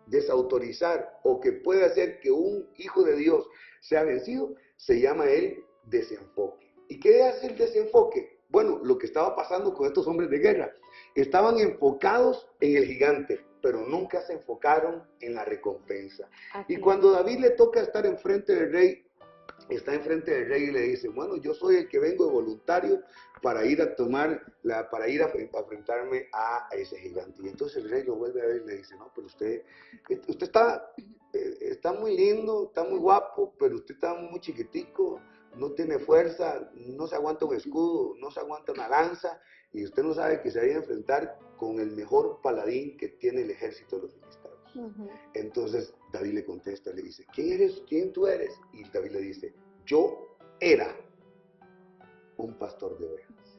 desautorizar o que puede hacer que un hijo de Dios sea vencido, se llama el desenfoque. ¿Y qué hace el desenfoque? Bueno, lo que estaba pasando con estos hombres de guerra. Estaban enfocados en el gigante, pero nunca se enfocaron en la recompensa. Así Y es. cuando David le toca estar enfrente del rey, está enfrente del rey y le dice, bueno, yo soy el que vengo de voluntario para ir a para ir a enfrentarme a ese gigante. Y entonces el rey lo vuelve a ver y le dice, no, pero usted está muy lindo, está muy guapo, pero usted está muy chiquitico, no tiene fuerza, no se aguanta un escudo, no se aguanta una lanza, y usted no sabe que se va a enfrentar con el mejor paladín que tiene el ejército de los filisteos. Entonces David le contesta, le dice, ¿quién eres? ¿Quién tú eres? Y David le dice, yo era un pastor de ovejas.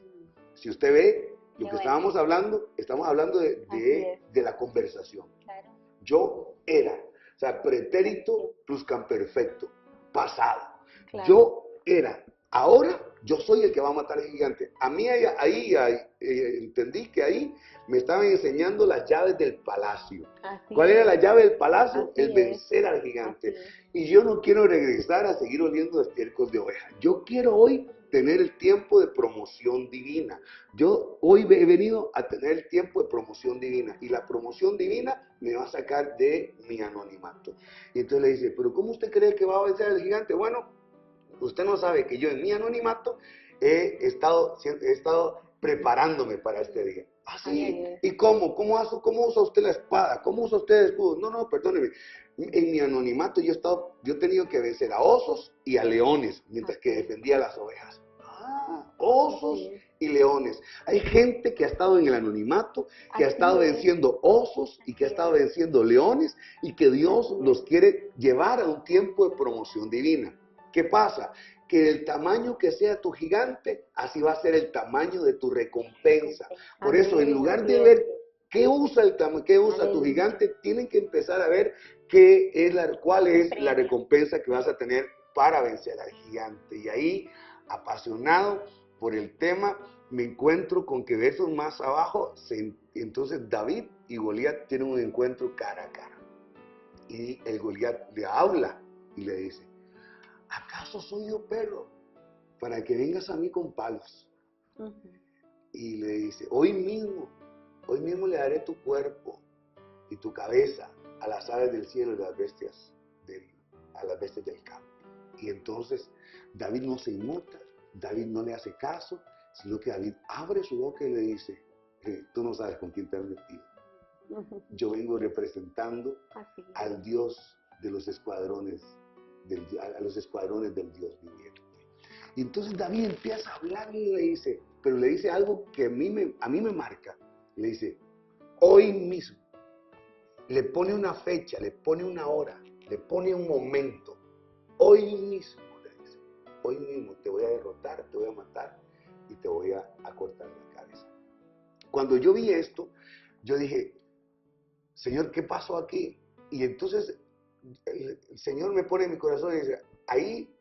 Si usted ve lo que estábamos hablando, estamos hablando de la conversación. Claro. Yo era, o sea, pretérito pluscamperfecto, pasado. Claro. Yo era, ahora yo soy el que va a matar al gigante. A mí ahí entendí que ahí me estaban enseñando las llaves del palacio. Así ¿Cuál es. era la llave del palacio? Así El es. vencer al gigante. Así es. Y yo no quiero regresar a seguir oliendo estiércol de oveja. Yo quiero hoy tener el tiempo de promoción divina. Yo hoy he venido a tener el tiempo de promoción divina. Y la promoción divina me va a sacar de mi anonimato. Y entonces le dice, ¿pero cómo usted cree que va a vencer al gigante? Bueno, usted no sabe que yo en mi anonimato he estado preparándome para este día. ¿Así? ¿Y cómo? ¿Cómo usa usted la espada? ¿Cómo usa usted el escudo? No, perdóneme. En mi anonimato yo he tenido que vencer a osos y a leones, mientras que defendía a las ovejas. Osos y leones. Hay gente que ha estado en el anonimato, que ha estado venciendo osos y que ha estado venciendo leones y que Dios los quiere llevar a un tiempo de promoción divina. ¿Qué pasa? Que el tamaño que sea tu gigante, así va a ser el tamaño de tu recompensa. Por eso, en lugar de ver qué usa tu gigante, tienen que empezar a ver cuál es la recompensa que vas a tener para vencer al gigante. Y ahí, apasionado por el tema, me encuentro con que versos más abajo, entonces David y Goliat tienen un encuentro cara a cara. Y el Goliat le habla y le dice, ¿acaso soy yo perro para que vengas a mí con palos? Y le dice, hoy mismo le daré tu cuerpo y tu cabeza a las aves del cielo y a las bestias del campo. Y entonces David no se inmuta, David no le hace caso, sino que David abre su boca y le dice, tú no sabes con quién te has metido. Yo vengo representando al Dios de los escuadrones, a los escuadrones del Dios viviente. Y entonces David empieza a hablar y le dice, pero le dice algo que a mí me marca. Le dice, hoy mismo. Le pone una fecha, le pone una hora, le pone un momento. Hoy mismo, le dice, hoy mismo te voy a derrotar, te voy a matar y te voy a cortar la cabeza. Cuando yo vi esto, yo dije, Señor, ¿qué pasó aquí? Y entonces el Señor me pone en mi corazón y dice, ahí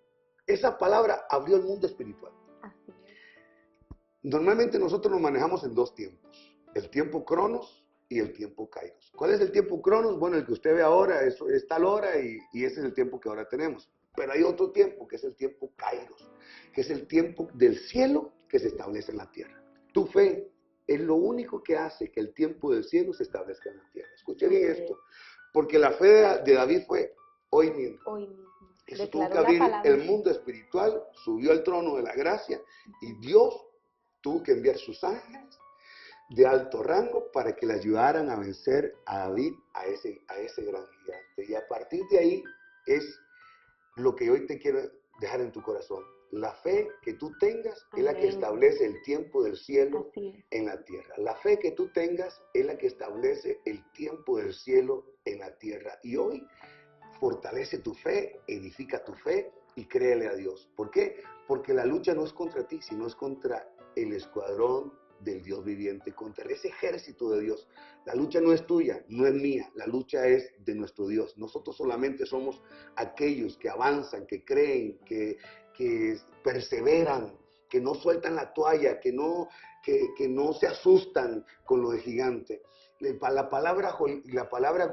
esa palabra abrió el mundo espiritual. Normalmente nosotros nos manejamos en dos tiempos, el tiempo Cronos y el tiempo Kairos. ¿Cuál es el tiempo Cronos? Bueno, el que usted ve ahora es tal hora y ese es el tiempo que ahora tenemos. Pero hay otro tiempo, que es el tiempo Kairos, que es el tiempo del cielo que se establece en la tierra. Tu fe es lo único que hace que el tiempo del cielo se establezca en la tierra. Escuche bien esto, porque la fe de David fue hoy mismo. Hoy mismo. Eso tuvo Declaró que la abrir palabra. el mundo espiritual, subió al trono de la gracia y Dios tuvo que enviar sus ángeles de alto rango para que le ayudaran a vencer a David, a ese gran gigante. Y a partir de ahí es lo que hoy te quiero dejar en tu corazón. La fe que tú tengas es la que Amén. establece el tiempo del cielo Así es. en la tierra. La fe que tú tengas es la que establece el tiempo del cielo en la tierra. Y hoy fortalece tu fe, edifica tu fe y créele a Dios. ¿Por qué? Porque la lucha no es contra ti, sino es contra el escuadrón del Dios viviente, contra ese ejército de Dios. La lucha no es tuya, no es mía, la lucha es de nuestro Dios. Nosotros solamente somos aquellos que avanzan, que creen, que perseveran, que no sueltan la toalla, que no se asustan con lo de gigante. La palabra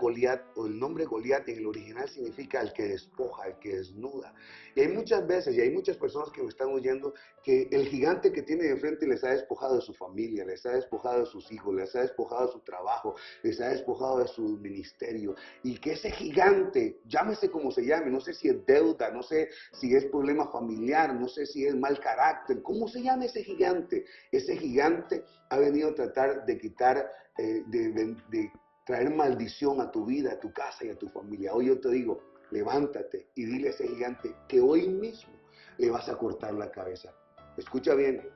Goliat, o el nombre Goliat en el original significa el que despoja, el que desnuda. Y hay muchas veces, y hay muchas personas que me están oyendo, que el gigante que tiene enfrente les ha despojado de su familia, les ha despojado de sus hijos, les ha despojado de su trabajo, les ha despojado de su ministerio. Y que ese gigante, llámese como se llame, no sé si es deuda, no sé si es problema familiar, no sé si es mal carácter, ¿cómo se llama ese gigante? Ese gigante ha venido a tratar de quitar, de traer maldición a tu vida, a tu casa y a tu familia. Hoy yo te digo, levántate y dile a ese gigante que hoy mismo le vas a cortar la cabeza. Escucha bien,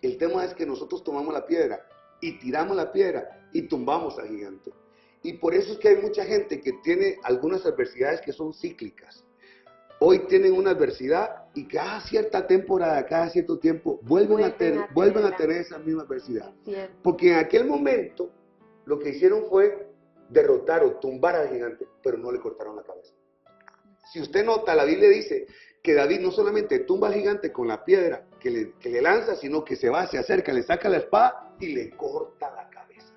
el tema es que nosotros tomamos la piedra y tiramos la piedra y tumbamos al gigante. Y por eso es que hay mucha gente que tiene algunas adversidades que son cíclicas. Hoy tienen una adversidad y cada cierta temporada, cada cierto tiempo, vuelven a tener esa misma adversidad. Porque en aquel momento lo que hicieron fue derrotar o tumbar al gigante, pero no le cortaron la cabeza. Si usted nota, la Biblia dice que David no solamente tumba al gigante con la piedra que le lanza, sino que se va, se acerca, le saca la espada y le corta la cabeza.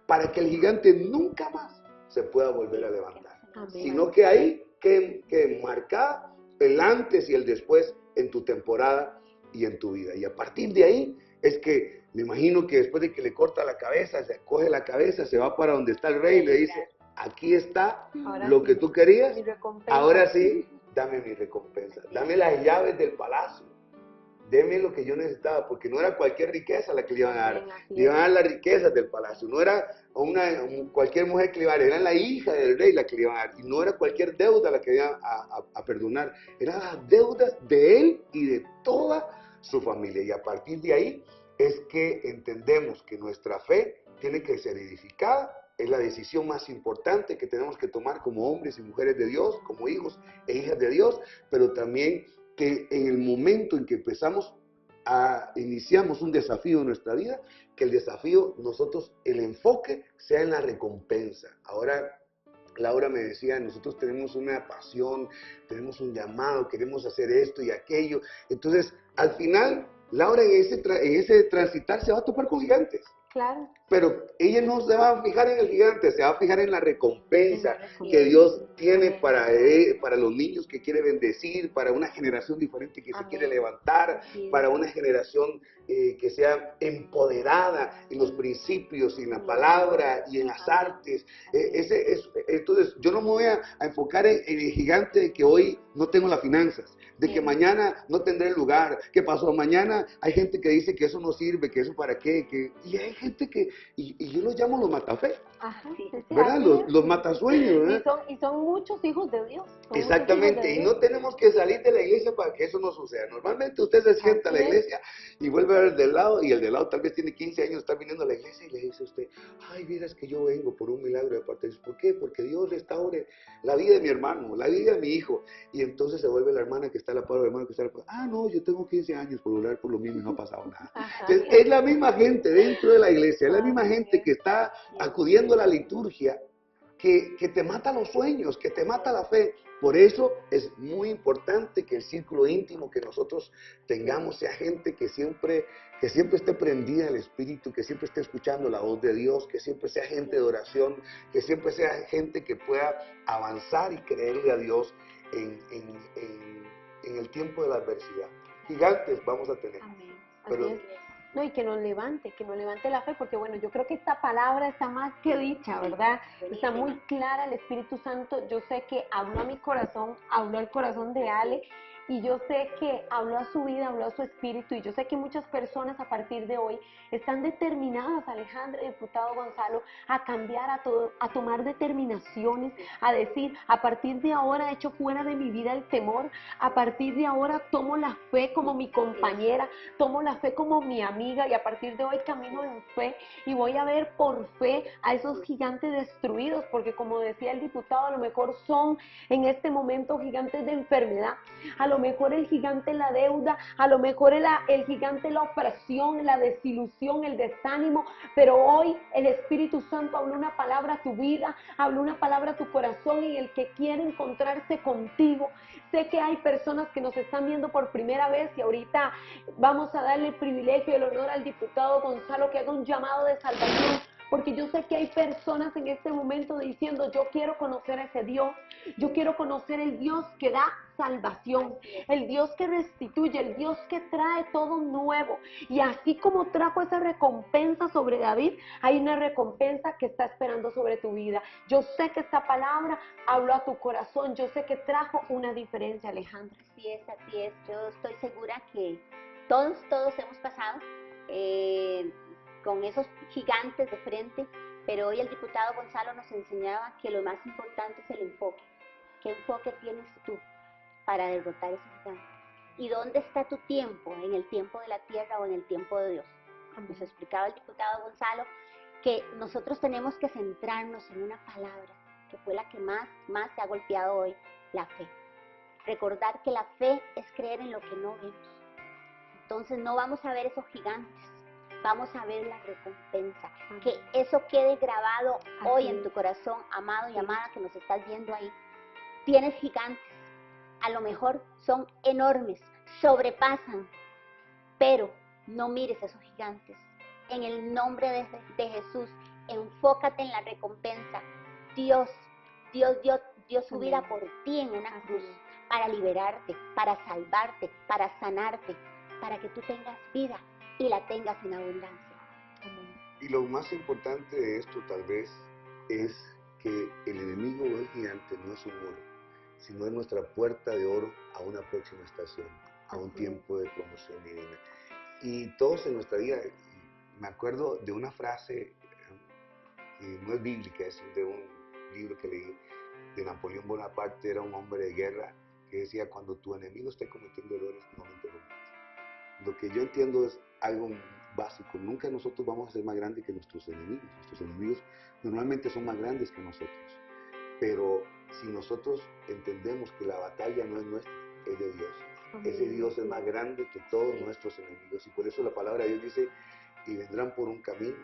Para que el gigante nunca más se pueda volver a levantar. Amén. Sino que ahí que marcar el antes y el después en tu temporada y en tu vida. Y a partir de ahí es que me imagino que después de que le corta la cabeza, se coge la cabeza, se va para donde está el rey y le dice, aquí está lo que tú querías, ahora sí, dame mi recompensa, dame las llaves del palacio, deme lo que yo necesitaba, porque no era cualquier riqueza la que le iban a dar, le iban a dar las riquezas del palacio, no era cualquier mujer que le iba a dar, era la hija del rey la que le iban a dar, y no era cualquier deuda la que iban a perdonar, eran las deudas de él y de toda su familia. Y a partir de ahí es que entendemos que nuestra fe tiene que ser edificada, es la decisión más importante que tenemos que tomar como hombres y mujeres de Dios, como hijos e hijas de Dios, pero también que en el momento en que iniciamos un desafío en nuestra vida, que el desafío nosotros, el enfoque sea en la recompensa. Ahora, Laura me decía, nosotros tenemos una pasión, tenemos un llamado, queremos hacer esto y aquello. Entonces, al final, Laura en ese transitar se va a topar con gigantes. Claro. Pero ella no se va a fijar en el gigante, se va a fijar en la recompensa que Dios tiene para los niños que quiere bendecir, para una generación diferente que se quiere levantar, para una generación que sea empoderada en los principios, en la palabra y en las artes. Entonces, yo no me voy a enfocar en el gigante de que hoy no tengo las finanzas, de que mañana no tendré el lugar, que pasó mañana. Hay gente que dice que eso no sirve, que eso para qué, y hay gente que, y yo los llamo los matafe. Ajá, ¿Verdad? Los matasueños, ¿verdad? Y son muchos hijos de Dios. Exactamente, y no tenemos que salir de la iglesia para que eso no suceda. Normalmente usted se sienta a la iglesia y vuelve a ver el del lado, y el del lado tal vez tiene 15 años, está viniendo a la iglesia y le dice a usted, ay, vieras que yo vengo por un milagro de parte de Dios. ¿Por qué? Porque Dios restaure la vida de mi hermano, la vida de mi hijo. Y entonces se vuelve la hermana que está a la par, el hermano que está a la par. Ah, no, yo tengo 15 años por orar por lo mismo y no ha pasado nada. Entonces, es la misma gente dentro de la iglesia, es la misma gente que está acudiendo a la liturgia, que te mata los sueños, que te mata la fe. Por eso es muy importante que el círculo íntimo que nosotros tengamos sea gente que siempre esté prendida en el Espíritu, que siempre esté escuchando la voz de Dios, que siempre sea gente de oración, que siempre sea gente que pueda avanzar y creerle a Dios en el tiempo de la adversidad. Gigantes vamos a tener. Amén. Pero- Así es. No, y que nos levante la fe, porque bueno, yo creo que esta palabra está más que dicha, ¿verdad? Está muy clara, el Espíritu Santo, yo sé que habló a mi corazón, habló al corazón de Ale, y yo sé que habló a su vida, habló a su espíritu, y yo sé que muchas personas a partir de hoy están determinadas, Alejandra y diputado Gonzalo, a cambiar, a tomar determinaciones, a decir, a partir de ahora echo fuera de mi vida el temor, a partir de ahora tomo la fe como mi compañera, tomo la fe como mi amiga, y a partir de hoy camino en fe y voy a ver por fe a esos gigantes destruidos, porque como decía el diputado, a lo mejor son en este momento gigantes de enfermedad, a lo mejor el gigante la deuda, a lo mejor el gigante la opresión, la desilusión, el desánimo, pero hoy el Espíritu Santo habló una palabra a tu vida, habló una palabra a tu corazón, y el que quiere encontrarse contigo. Sé que hay personas que nos están viendo por primera vez, y ahorita vamos a darle el privilegio y el honor al diputado Gonzalo que haga un llamado de salvación, porque yo sé que hay personas en este momento diciendo, yo quiero conocer a ese Dios, yo quiero conocer el Dios que da salvación, el Dios que restituye, el Dios que trae todo nuevo. Y así como trajo esa recompensa sobre David, hay una recompensa que está esperando sobre tu vida. Yo sé que esta palabra habló a tu corazón, yo sé que trajo una diferencia, Alejandra. Así es, así es. Yo estoy segura que todos hemos pasado con esos gigantes de frente, pero hoy el diputado Gonzalo nos enseñaba que lo más importante es el enfoque. ¿Qué enfoque tienes tú para derrotar ese gigante? ¿Y dónde está tu tiempo? ¿En el tiempo de la tierra o en el tiempo de Dios? Nos explicaba el diputado Gonzalo que nosotros tenemos que centrarnos en una palabra que fue la que más se ha golpeado hoy, la fe. Recordar que la fe es creer en lo que no vemos. Entonces no vamos a ver esos gigantes, vamos a ver la recompensa. Que eso quede grabado hoy en tu corazón, amado y amada que nos estás viendo ahí. Tienes gigantes, a lo mejor son enormes, sobrepasan, pero no mires esos gigantes. En el nombre de Jesús, enfócate en la recompensa. Dios dio su vida por ti en una cruz para liberarte, para salvarte, para sanarte, para que tú tengas vida y la tengas en abundancia. Y lo más importante de esto tal vez es que el enemigo o el gigante no es un muro, sino es nuestra puerta de oro a una próxima estación, a un tiempo de promoción divina. Y todos en nuestra vida, me acuerdo de una frase que no es bíblica, es de un libro que leí de Napoleón Bonaparte, era un hombre de guerra, que decía, cuando tu enemigo esté cometiendo errores, no lo interrumpas. Lo que yo entiendo es algo básico, nunca nosotros vamos a ser más grandes que nuestros enemigos normalmente son más grandes que nosotros, pero si nosotros entendemos que la batalla no es nuestra, es de Dios, ese Dios es más grande que todos nuestros enemigos, y por eso la palabra de Dios dice, y vendrán por un camino,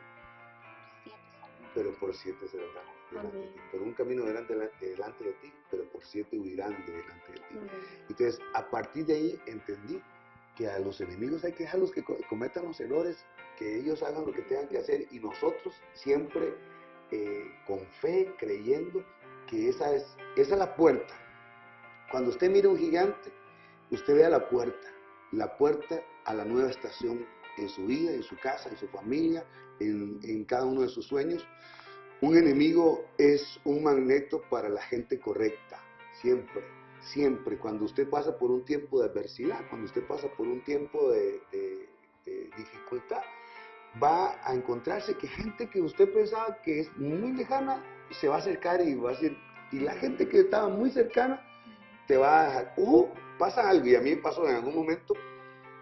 pero por 7 serán delante de ti. Por un camino delante de ti, pero por 7 huirán delante de ti. Entonces, a partir de ahí entendí que a los enemigos hay que dejarlos que cometan los errores, que ellos hagan lo que tengan que hacer, y nosotros siempre con fe, creyendo que esa es la puerta. Cuando usted mira un gigante, usted vea la puerta a la nueva estación en su vida, en su casa, en su familia, en cada uno de sus sueños. Un enemigo es un magneto para la gente correcta, siempre. Cuando usted pasa por un tiempo de adversidad, cuando usted pasa por un tiempo de dificultad, va a encontrarse que gente que usted pensaba que es muy lejana, se va a acercar y va a decir, y la gente que estaba muy cercana, te va a dejar, pasa algo, y a mí me pasó en algún momento,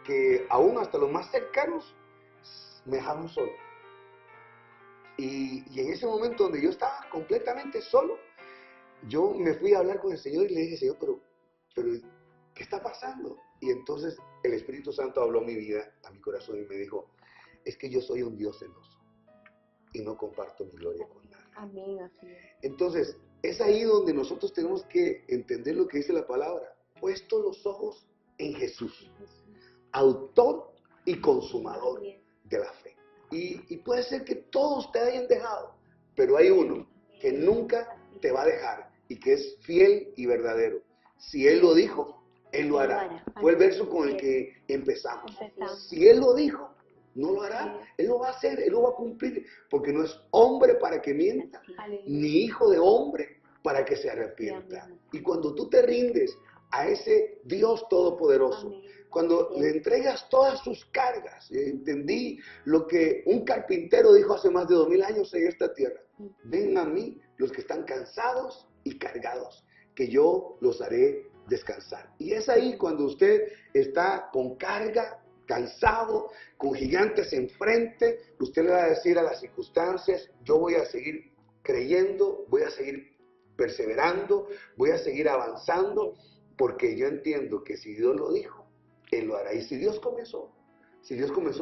que aún hasta los más cercanos me dejaron solo. Y en ese momento donde yo estaba completamente solo, yo me fui a hablar con el Señor y le dije, Señor, pero ¿qué está pasando? Y entonces el Espíritu Santo habló a mi vida, a mi corazón, y me dijo, es que yo soy un Dios celoso y no comparto mi gloria con nadie. Amén, así es. Entonces, es ahí donde nosotros tenemos que entender lo que dice la palabra. Puesto los ojos en Jesús, autor y consumador de la fe. Y puede ser que todos te hayan dejado, pero hay uno que nunca te va a dejar y que es fiel y verdadero. Si Él lo dijo, Él lo hará. hará. Fue el verso con el que empezamos. Empezamos. Si Él lo dijo, no lo hará. Él lo va a hacer, Él lo va a cumplir. Porque no es hombre para que mienta, Aleluya. ni hijo de hombre para que se arrepienta. Y cuando tú te rindes a ese Dios todopoderoso, Amén. cuando le entregas todas sus cargas, entendí lo que un carpintero dijo hace más de 2000 años en esta tierra: ven a mí los que están cansados y cargados, que yo los haré descansar. Y es ahí cuando usted está con carga, cansado, con gigantes enfrente, usted le va a decir a las circunstancias: yo voy a seguir creyendo, voy a seguir perseverando, voy a seguir avanzando, porque yo entiendo que si Dios lo dijo, Él lo hará. Y si Dios comenzó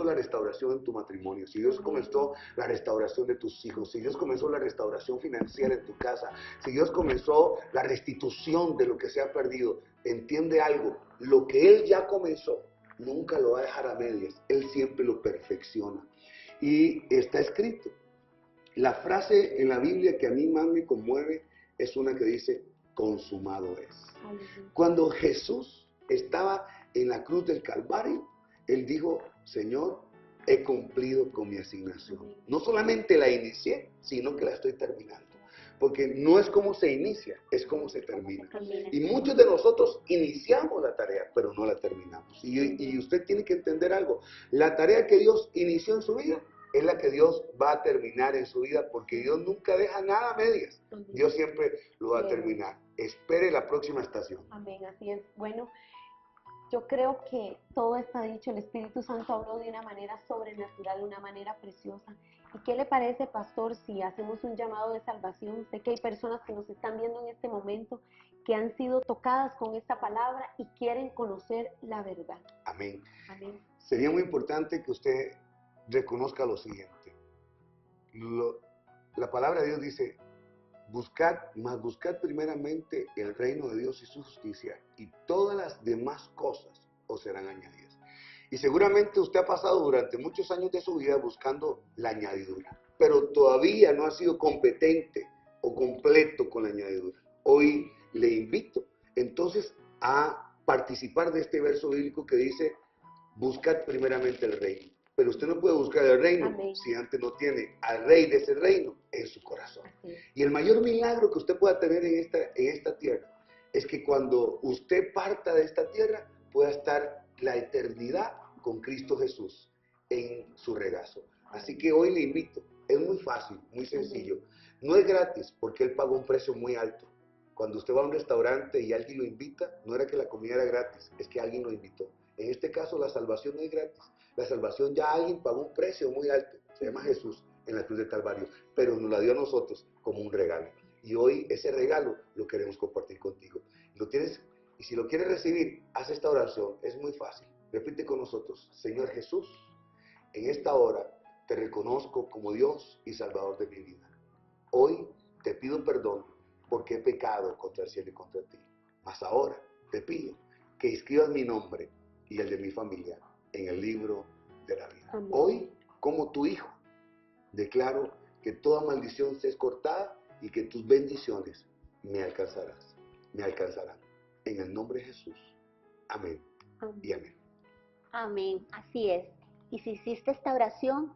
la restauración en tu matrimonio, si Dios comenzó la restauración de tus hijos, si Dios comenzó la restauración financiera en tu casa, si Dios comenzó la restitución de lo que se ha perdido, entiende algo: lo que Él ya comenzó, nunca lo va a dejar a medias. Él siempre lo perfecciona. Y está escrito. La frase en la Biblia que a mí más me conmueve es una que dice: consumado es. Cuando Jesús estaba en la cruz del Calvario, Él dijo: Señor, he cumplido con mi asignación. No solamente la inicié, sino que la estoy terminando. Porque no es como se inicia, es como se termina. Y muchos de nosotros iniciamos la tarea, pero no la terminamos. Y usted tiene que entender algo: la tarea que Dios inició en su vida es la que Dios va a terminar en su vida, porque Dios nunca deja nada a medias. Dios siempre lo va a terminar. Espere la próxima estación. Amén, así es. Bueno, yo creo que todo está dicho. El Espíritu Santo habló de una manera sobrenatural, de una manera preciosa. ¿Y qué le parece, pastor, si hacemos un llamado de salvación? Sé que hay personas que nos están viendo en este momento que han sido tocadas con esta palabra y quieren conocer la verdad. Amén. Amén. Sería muy importante que usted reconozca lo siguiente. La palabra de Dios dice: buscad primeramente el reino de Dios y su justicia, y todas las demás cosas os serán añadidas. Y seguramente usted ha pasado durante muchos años de su vida buscando la añadidura, pero todavía no ha sido competente o completo con la añadidura. Hoy le invito entonces a participar de este verso bíblico que dice: buscad primeramente el reino. Pero usted no puede buscar el reino Amén. si antes no tiene al rey de ese reino en su corazón. Y el mayor milagro que usted pueda tener en esta tierra es que cuando usted parta de esta tierra pueda estar la eternidad con Cristo Jesús en su regazo. Así que hoy le invito. Es muy fácil, muy sencillo. No es gratis, porque Él pagó un precio muy alto. Cuando usted va a un restaurante y alguien lo invita, no era que la comida era gratis, es que alguien lo invitó. En este caso, la salvación no es gratis. La salvación ya alguien pagó un precio muy alto. Se llama Jesús en la cruz de Calvario, pero nos la dio a nosotros como un regalo. Y hoy ese regalo lo queremos compartir contigo. Y si lo quieres recibir, haz esta oración. Es muy fácil. Repite con nosotros: Señor Jesús, en esta hora te reconozco como Dios y Salvador de mi vida. Hoy te pido perdón porque he pecado contra el cielo y contra ti. Mas ahora te pido que escribas mi nombre y el de mi familia en el libro de la vida. Amén. Hoy, como tu hijo, declaro que toda maldición se es cortada y que tus bendiciones me alcanzarán. En el nombre de Jesús. Amén y amén. Amén, así es. Y si hiciste esta oración,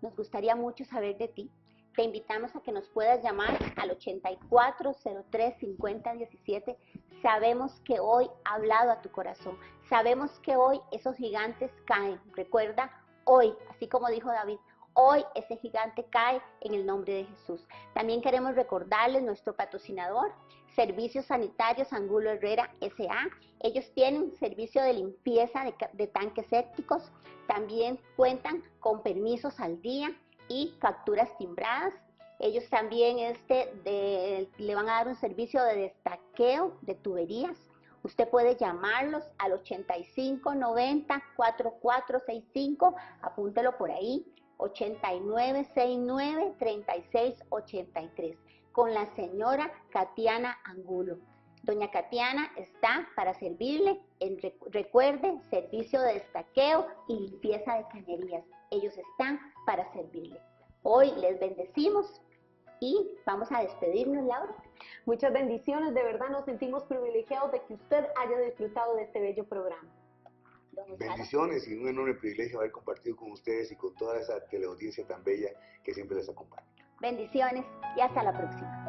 nos gustaría mucho saber de ti. Te invitamos a que nos puedas llamar al 8403-5017. Sabemos que hoy ha hablado a tu corazón. Sabemos que hoy esos gigantes caen. Recuerda, hoy, así como dijo David, hoy ese gigante cae en el nombre de Jesús. También queremos recordarles nuestro patrocinador, Servicios Sanitarios Angulo Herrera S.A. Ellos tienen servicio de limpieza de tanques sépticos. También cuentan con permisos al día y facturas timbradas. Ellos también le van a dar un servicio de destaqueo de tuberías. Usted puede llamarlos al 8590-4465, apúntelo por ahí, 8969-3683, con la señora Katiana Angulo. Doña Katiana está para servirle. Recuerde, servicio de destaqueo y limpieza de cañerías. Ellos están para servirle. Hoy les bendecimos y vamos a despedirnos, Laura. Muchas bendiciones, de verdad nos sentimos privilegiados de que usted haya disfrutado de este bello programa. Don Gonzalo. Bendiciones y un enorme privilegio haber compartido con ustedes y con toda esa teleaudiencia tan bella que siempre les acompaña. Bendiciones y hasta la próxima.